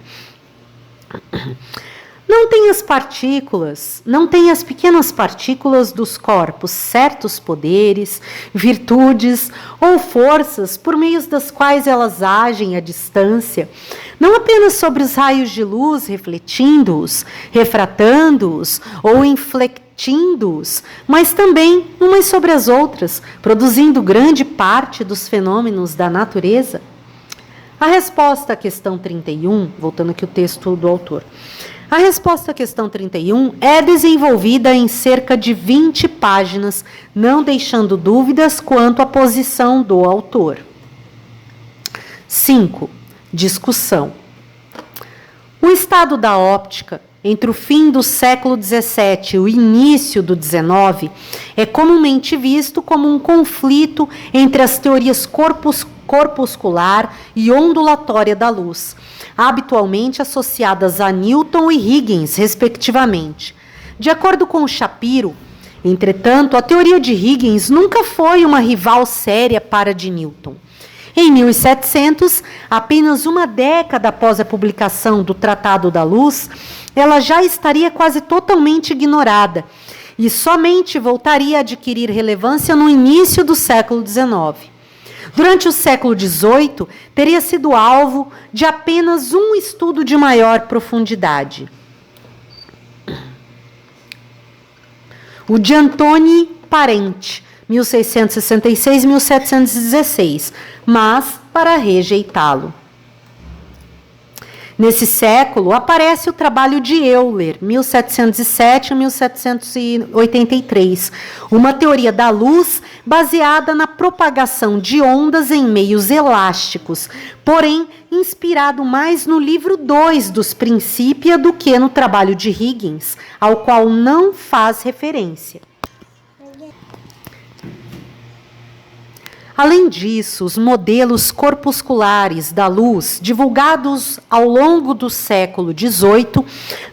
Não tem as partículas, não tem as pequenas partículas dos corpos certos poderes, virtudes ou forças por meio das quais elas agem à distância, não apenas sobre os raios de luz, refletindo-os, refratando-os ou inflectindo-os, mas também umas sobre as outras, produzindo grande parte dos fenômenos da natureza? A resposta à questão 31, voltando aqui o texto do autor, a resposta à questão 31 é desenvolvida em cerca de 20 páginas, não deixando dúvidas quanto à posição do autor. 5. Discussão. O estado da óptica, entre o fim do século XVII e o início do XIX, é comumente visto como um conflito entre as teorias corpuscular e ondulatória da luz, habitualmente associadas a Newton e Huygens, respectivamente. De acordo com Shapiro, entretanto, a teoria de Huygens nunca foi uma rival séria para a de Newton. Em 1700, apenas uma década após a publicação do Tratado da Luz, ela já estaria quase totalmente ignorada e somente voltaria a adquirir relevância no início do século XIX. Durante o século XVIII, teria sido alvo de apenas um estudo de maior profundidade. O de Antoni Parente, 1666-1716, mas para rejeitá-lo. Nesse século, aparece o trabalho de Euler, 1707 a 1783, uma teoria da luz baseada na propagação de ondas em meios elásticos, porém inspirado mais no livro 2 dos Principia do que no trabalho de Huygens, ao qual não faz referência. Além disso, os modelos corpusculares da luz, divulgados ao longo do século XVIII,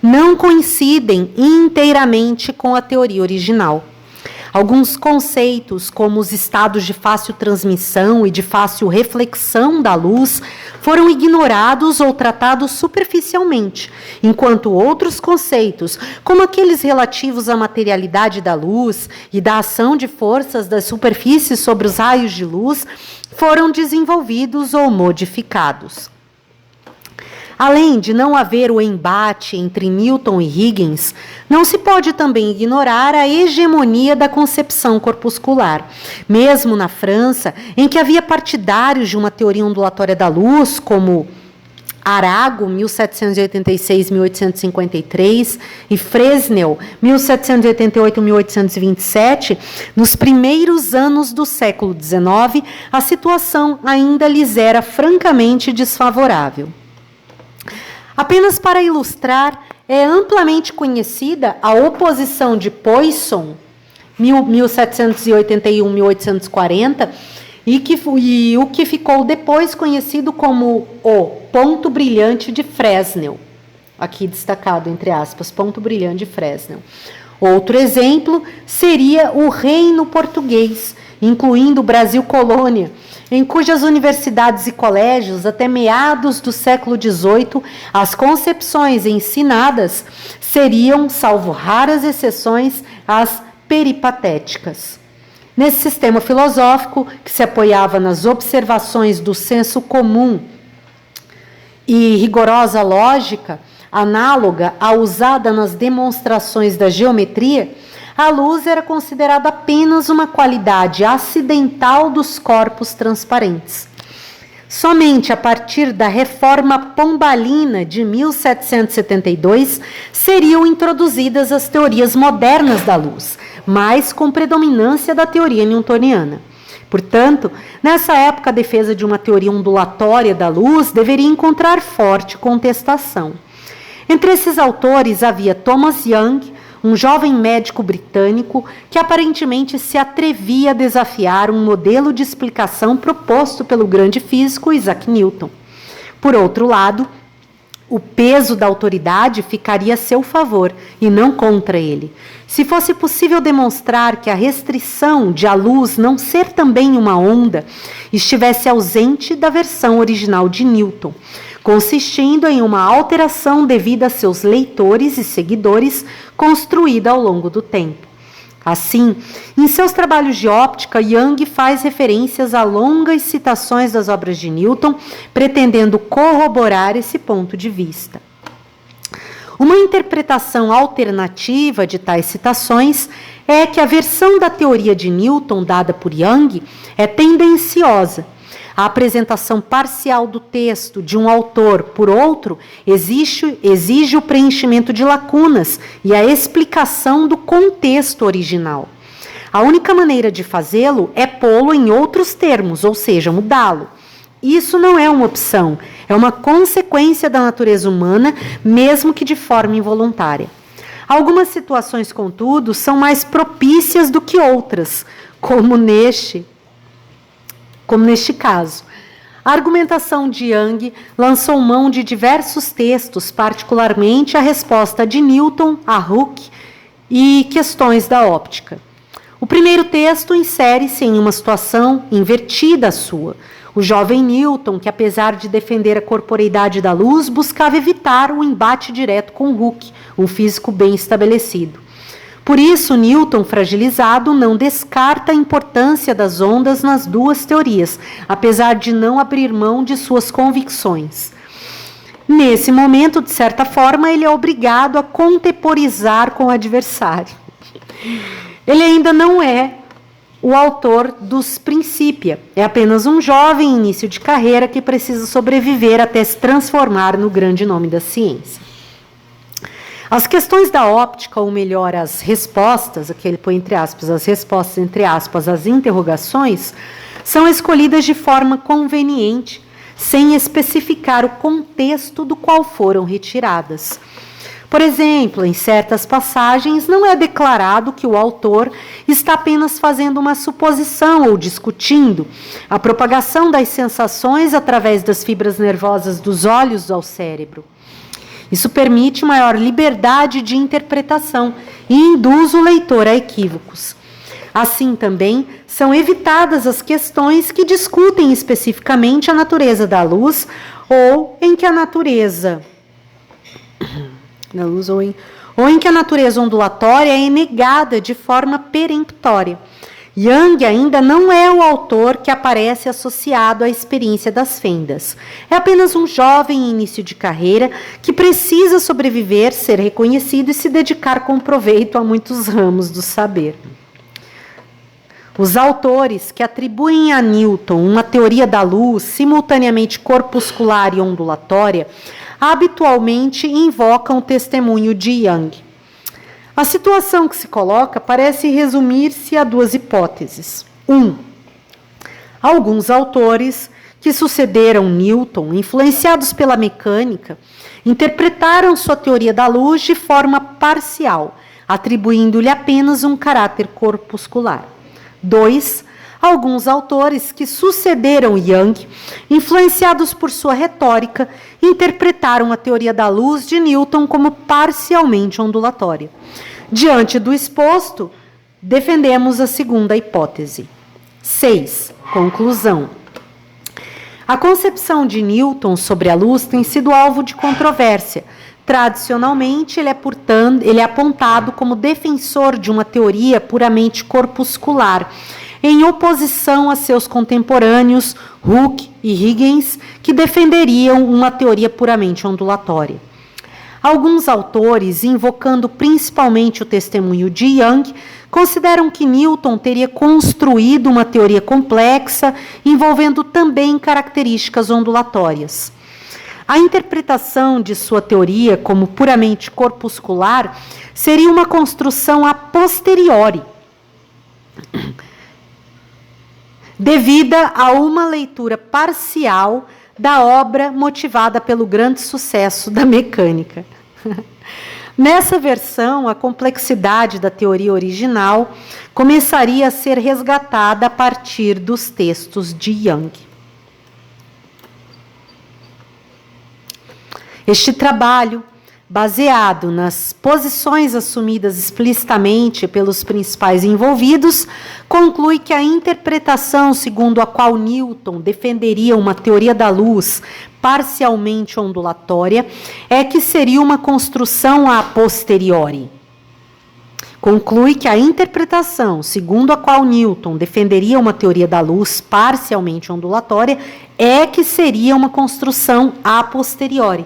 não coincidem inteiramente com a teoria original. Alguns conceitos, como os estados de fácil transmissão e de fácil reflexão da luz, foram ignorados ou tratados superficialmente, enquanto outros conceitos, como aqueles relativos à materialidade da luz e da ação de forças das superfícies sobre os raios de luz, foram desenvolvidos ou modificados. Além de não haver o embate entre Newton e Huygens, não se pode também ignorar a hegemonia da concepção corpuscular. Mesmo na França, em que havia partidários de uma teoria ondulatória da luz, como Arago, 1786-1853, e Fresnel, 1788-1827, nos primeiros anos do século XIX, a situação ainda lhes era francamente desfavorável. Apenas para ilustrar, é amplamente conhecida a oposição de Poisson, 1781-1840, e o que ficou depois conhecido como o ponto brilhante de Fresnel. Aqui destacado, entre aspas, ponto brilhante de Fresnel. Outro exemplo seria o Reino Português, incluindo o Brasil Colônia, em cujas universidades e colégios, até meados do século XVIII, as concepções ensinadas seriam, salvo raras exceções, as peripatéticas. Nesse sistema filosófico, que se apoiava nas observações do senso comum e rigorosa lógica, análoga à usada nas demonstrações da geometria, a luz era considerada apenas uma qualidade acidental dos corpos transparentes. Somente a partir da Reforma Pombalina de 1772 seriam introduzidas as teorias modernas da luz, mas com predominância da teoria newtoniana. Portanto, nessa época, a defesa de uma teoria ondulatória da luz deveria encontrar forte contestação. Entre esses autores havia Thomas Young, um jovem médico britânico que aparentemente se atrevia a desafiar um modelo de explicação proposto pelo grande físico Isaac Newton. Por outro lado, o peso da autoridade ficaria a seu favor e não contra ele. Se fosse possível demonstrar que a restrição de a luz não ser também uma onda estivesse ausente da versão original de Newton, consistindo em uma alteração devida a seus leitores e seguidores construída ao longo do tempo. Assim, em seus trabalhos de óptica, Young faz referências a longas citações das obras de Newton, pretendendo corroborar esse ponto de vista. Uma interpretação alternativa de tais citações é que a versão da teoria de Newton dada por Young é tendenciosa. A apresentação parcial do texto de um autor por outro exige o preenchimento de lacunas e a explicação do contexto original. A única maneira de fazê-lo é pô-lo em outros termos, ou seja, mudá-lo. Isso não é uma opção, é uma consequência da natureza humana, mesmo que de forma involuntária. Algumas situações, contudo, são mais propícias do que outras, como neste caso. A argumentação de Young lançou mão de diversos textos, particularmente a resposta de Newton a Hooke e questões da óptica. O primeiro texto insere-se em uma situação invertida à sua. O jovem Newton, que apesar de defender a corporeidade da luz, buscava evitar o embate direto com Hooke, um físico bem estabelecido. Por isso, Newton, fragilizado, não descarta a importância das ondas nas duas teorias, apesar de não abrir mão de suas convicções. Nesse momento, de certa forma, ele é obrigado a contemporizar com o adversário. Ele ainda não é o autor dos Principia, é apenas um jovem início de carreira que precisa sobreviver até se transformar no grande nome da ciência. As questões da óptica, ou melhor, as respostas, aqui ele põe entre aspas, as respostas entre aspas, as interrogações, são escolhidas de forma conveniente, sem especificar o contexto do qual foram retiradas. Por exemplo, em certas passagens, não é declarado que o autor está apenas fazendo uma suposição ou discutindo a propagação das sensações através das fibras nervosas dos olhos ao cérebro. Isso permite maior liberdade de interpretação e induz o leitor a equívocos. Assim também são evitadas as questões que discutem especificamente a natureza da luz ou em que a natureza que a natureza ondulatória é negada de forma peremptória. Young ainda não é o autor que aparece associado à experiência das fendas. É apenas um jovem em início de carreira que precisa sobreviver, ser reconhecido e se dedicar com proveito a muitos ramos do saber. Os autores que atribuem a Newton uma teoria da luz simultaneamente corpuscular e ondulatória habitualmente invocam o testemunho de Young. A situação que se coloca parece resumir-se a duas hipóteses. Alguns autores que sucederam Newton, influenciados pela mecânica, interpretaram sua teoria da luz de forma parcial, atribuindo-lhe apenas um caráter corpuscular. 2. Alguns autores que sucederam Young, influenciados por sua retórica, interpretaram a teoria da luz de Newton como parcialmente ondulatória. Diante do exposto, defendemos a segunda hipótese. 6. Conclusão. A concepção de Newton sobre a luz tem sido alvo de controvérsia. Tradicionalmente, ele é apontado como defensor de uma teoria puramente corpuscular, em oposição a seus contemporâneos Hooke e Huygens, que defenderiam uma teoria puramente ondulatória. Alguns autores, invocando principalmente o testemunho de Young, consideram que Newton teria construído uma teoria complexa, envolvendo também características ondulatórias. A interpretação de sua teoria como puramente corpuscular seria uma construção a posteriori, devida a uma leitura parcial da obra motivada pelo grande sucesso da mecânica. Nessa versão, a complexidade da teoria original começaria a ser resgatada a partir dos textos de Young. Este trabalho, baseado nas posições assumidas explicitamente pelos principais envolvidos, conclui que a interpretação segundo a qual Newton defenderia uma teoria da luz parcialmente ondulatória é que seria uma construção a posteriori. Conclui que a interpretação segundo a qual Newton defenderia uma teoria da luz parcialmente ondulatória é que seria uma construção a posteriori,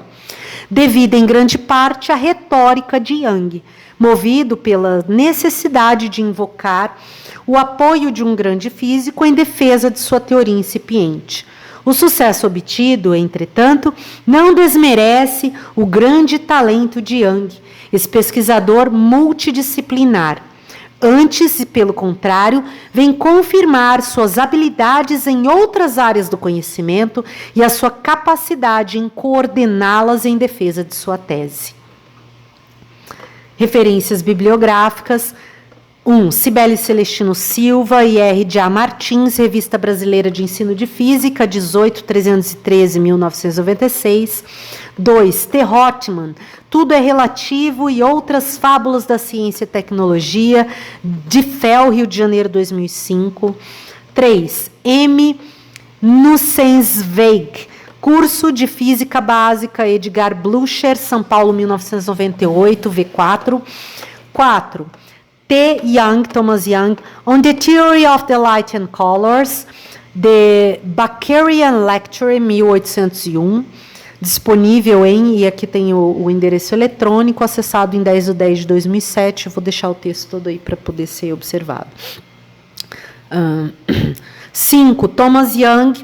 devido em grande parte à retórica de Young, movido pela necessidade de invocar o apoio de um grande físico em defesa de sua teoria incipiente. O sucesso obtido, entretanto, não desmerece o grande talento de Young, esse pesquisador multidisciplinar. Antes, e pelo contrário, vem confirmar suas habilidades em outras áreas do conhecimento e a sua capacidade em coordená-las em defesa de sua tese. Referências bibliográficas. 1. Cibele Celestino Silva e R. de A. Martins, Revista Brasileira de Ensino de Física, 18, 313, 1996. 2. T. Rothman, Tudo é Relativo e Outras Fábulas da Ciência e Tecnologia, de FEL, Rio de Janeiro, 2005. 3. M. Nussensweig, Curso de Física Básica, Edgar Blucher, São Paulo, 1998, V4. 4. T. Young, Thomas Young, On the Theory of the Light and Colors, The Bakerian Lecture, 1801, disponível e aqui tem o endereço eletrônico, acessado em 10/10/2007, eu vou deixar o texto todo aí para poder ser observado. 5. Thomas Young,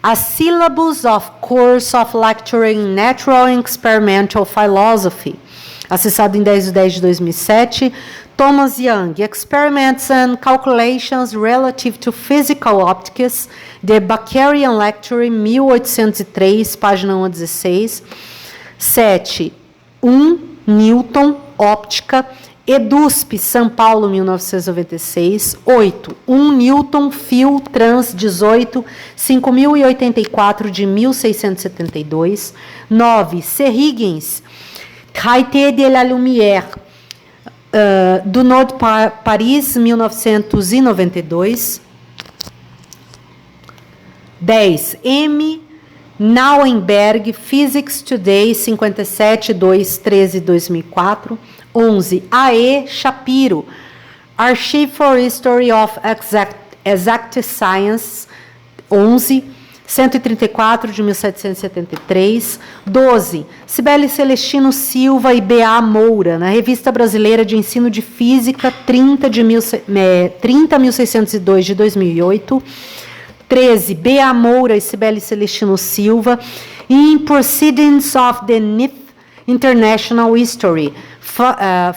A Syllabus of Course of Lecturing in Natural and Experimental Philosophy, acessado em 10/10/2007. Thomas Young, Experiments and Calculations Relative to Physical Optics, The Bakerian Lecture, 1803, página 1 a 16. 7. Newton, Óptica, EDUSP, São Paulo, 1996. 8. Newton, Fio, Trans, 18, 5084, de 1672. 9. C. Huygens, Qualité de la Lumière, do Nord Paris, 1992. 10. M. Nauenberg, Physics Today, 57, 2, 13, 2004. 11. A. E. Shapiro, Archive for History of Exact Science, 11, 134, de 1773. 12. Cibele Celestino Silva e B.A. Moura, na Revista Brasileira de Ensino de Física, 30.602, de 2008. 13. B.A. Moura e Cibele Celestino Silva, In Proceedings of the NIF International History,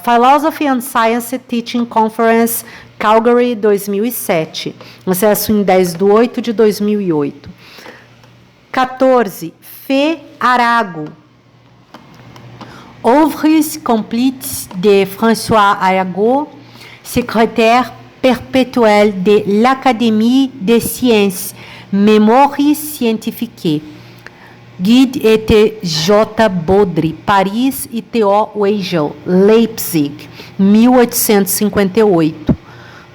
Philosophy and Science Teaching Conference, Calgary, 2007. Acesso em 10/8 de 2008. 14. Fé Arago. Œuvres complètes de François Arago, secrétaire perpétuel de l'Académie des Sciences, Mémoires Scientifiques. Guide et J. Baudry, Paris e T.O. Weigel, Leipzig, 1858.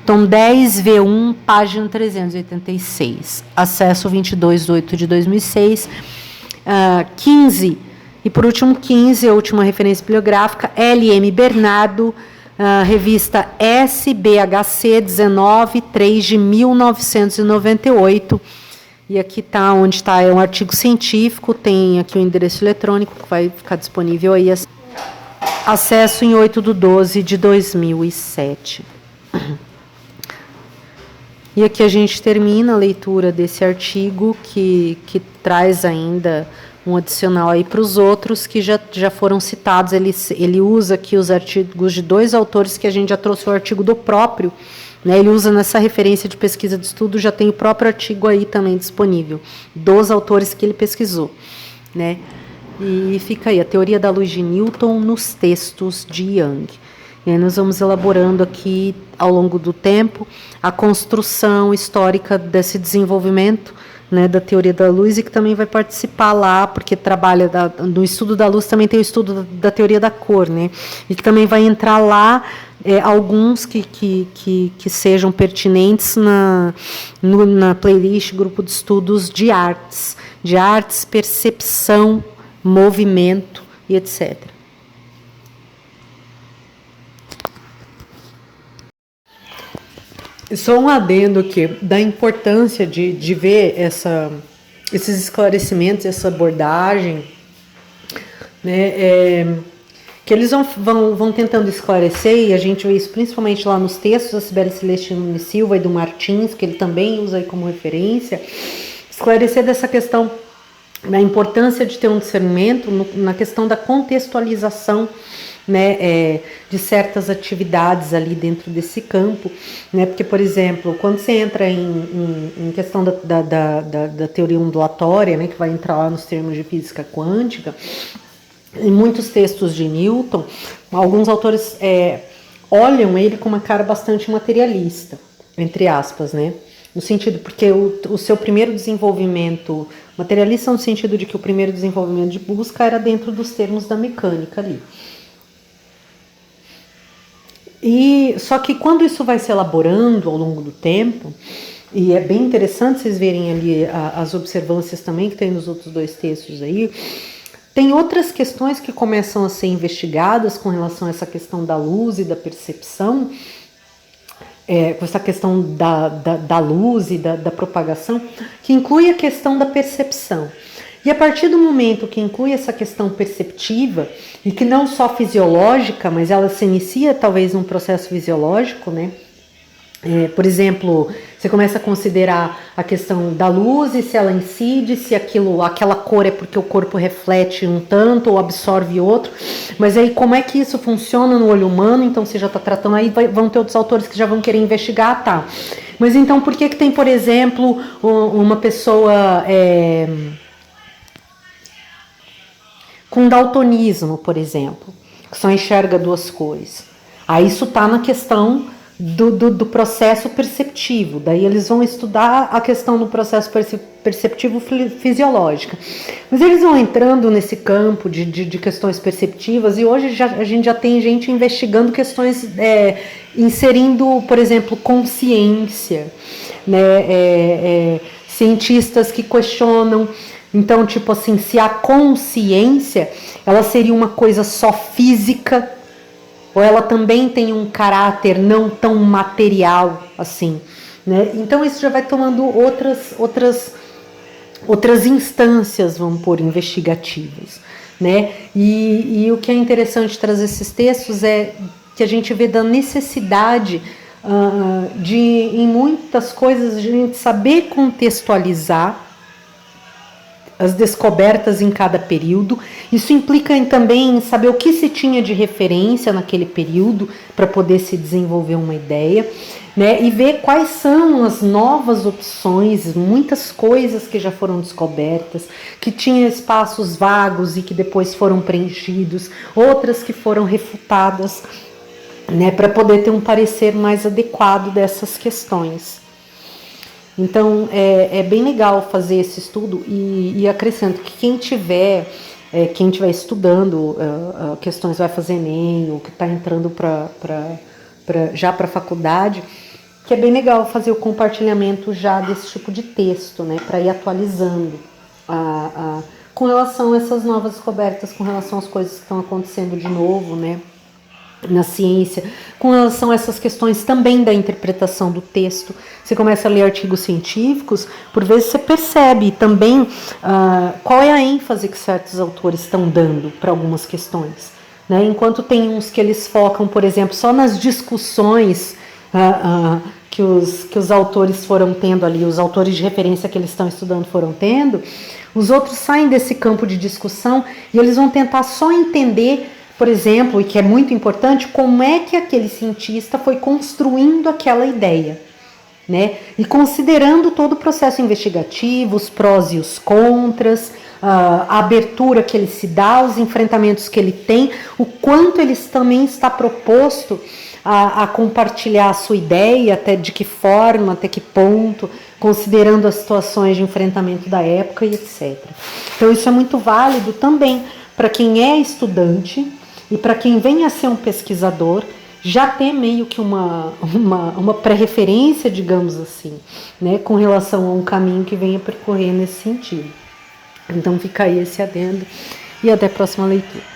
Tom 10, V1, página 386. Acesso 22/8/2006. 15, e por último 15, a última referência bibliográfica, L.M. Bernardo, revista SBHC 19, 3 de 1998. E aqui está onde está, é um artigo científico, tem aqui o endereço eletrônico que vai ficar disponível aí. Acesso em 8/12/2007. E aqui a gente termina a leitura desse artigo que traz ainda um adicional aí para os outros que já foram citados. Ele usa aqui os artigos de 2 autores que a gente já trouxe o artigo do próprio, né? Ele usa nessa referência de pesquisa de estudo, já tem o próprio artigo aí também disponível, dos autores que ele pesquisou, né? E fica aí, a teoria da luz de Newton nos textos de Young. E aí nós vamos elaborando aqui, ao longo do tempo, a construção histórica desse desenvolvimento, né, da teoria da luz, e que também vai participar lá, porque trabalha no estudo da luz, também tem o estudo da teoria da cor, né, e que também vai entrar lá alguns que sejam pertinentes na playlist, grupo de estudos de artes, percepção, movimento e etc. Só um adendo aqui, da importância de ver esses esclarecimentos, essa abordagem, né, que eles vão tentando esclarecer, e a gente vê isso principalmente lá nos textos da Cibele Celestino Silva e do Martins, que ele também usa aí como referência, esclarecer dessa questão da importância de ter um discernimento na questão da contextualização, né, de certas atividades ali dentro desse campo, né, porque, por exemplo, quando você entra em questão da teoria ondulatória, né, que vai entrar lá nos termos de física quântica, em muitos textos de Newton, alguns autores olham ele com uma cara bastante materialista, entre aspas, né, no sentido, porque o seu primeiro desenvolvimento materialista, no sentido de que o primeiro desenvolvimento de busca era dentro dos termos da mecânica ali. E só que quando isso vai se elaborando ao longo do tempo, e é bem interessante vocês verem ali as observâncias também que tem nos outros 2 textos aí, tem outras questões que começam a ser investigadas com relação a essa questão da luz e da percepção, com essa questão da luz e da propagação, que inclui a questão da percepção. E a partir do momento que inclui essa questão perceptiva, e que não só fisiológica, mas ela se inicia talvez num processo fisiológico, né? Por exemplo, você começa a considerar a questão da luz, e se ela incide, se aquela cor é porque o corpo reflete um tanto ou absorve outro, mas aí como é que isso funciona no olho humano? Então você já está tratando, aí vão ter outros autores que já vão querer investigar, tá? Mas então por que tem, por exemplo, uma pessoa com daltonismo, por exemplo, que só enxerga 2 cores? Aí isso está na questão do processo perceptivo. Daí eles vão estudar a questão do processo perceptivo fisiológico. Mas eles vão entrando nesse campo de questões perceptivas, e hoje a gente já tem gente investigando questões, inserindo, por exemplo, consciência, né? Cientistas que questionam, então, tipo assim, se a consciência, ela seria uma coisa só física, ou ela também tem um caráter não tão material assim, né? Então isso já vai tomando outras instâncias, vamos pôr, investigativas, né? E o que é interessante trazer esses textos é que a gente vê da necessidade de, em muitas coisas, a gente saber contextualizar as descobertas em cada período. Isso implica também em saber o que se tinha de referência naquele período para poder se desenvolver uma ideia, né? E ver quais são as novas opções, muitas coisas que já foram descobertas, que tinham espaços vagos e que depois foram preenchidos, outras que foram refutadas, né? Para poder ter um parecer mais adequado dessas questões. Então, é bem legal fazer esse estudo e acrescento que quem estiver estudando questões, vai fazer Enem ou que está entrando já para a faculdade, que é bem legal fazer o compartilhamento já desse tipo de texto, né, para ir atualizando com relação a essas novas descobertas, com relação às coisas que estão acontecendo de novo, né, na ciência, com relação a essas questões também da interpretação do texto. Você começa a ler artigos científicos, por vezes você percebe também qual é a ênfase que certos autores estão dando para algumas questões, né? Enquanto tem uns que eles focam, por exemplo, só nas discussões que os autores foram tendo ali, os autores de referência que eles estão estudando foram tendo, os outros saem desse campo de discussão e eles vão tentar só entender, por exemplo, e que é muito importante, como é que aquele cientista foi construindo aquela ideia, né? E considerando todo o processo investigativo, os prós e os contras, a abertura que ele se dá, os enfrentamentos que ele tem, o quanto ele também está proposto a compartilhar a sua ideia, até de que forma, até que ponto, considerando as situações de enfrentamento da época e etc. Então isso é muito válido também para quem é estudante e para quem vem a ser um pesquisador, já ter meio que uma pré-referência, digamos assim, né, com relação a um caminho que venha percorrer nesse sentido. Então fica aí esse adendo e até a próxima leitura.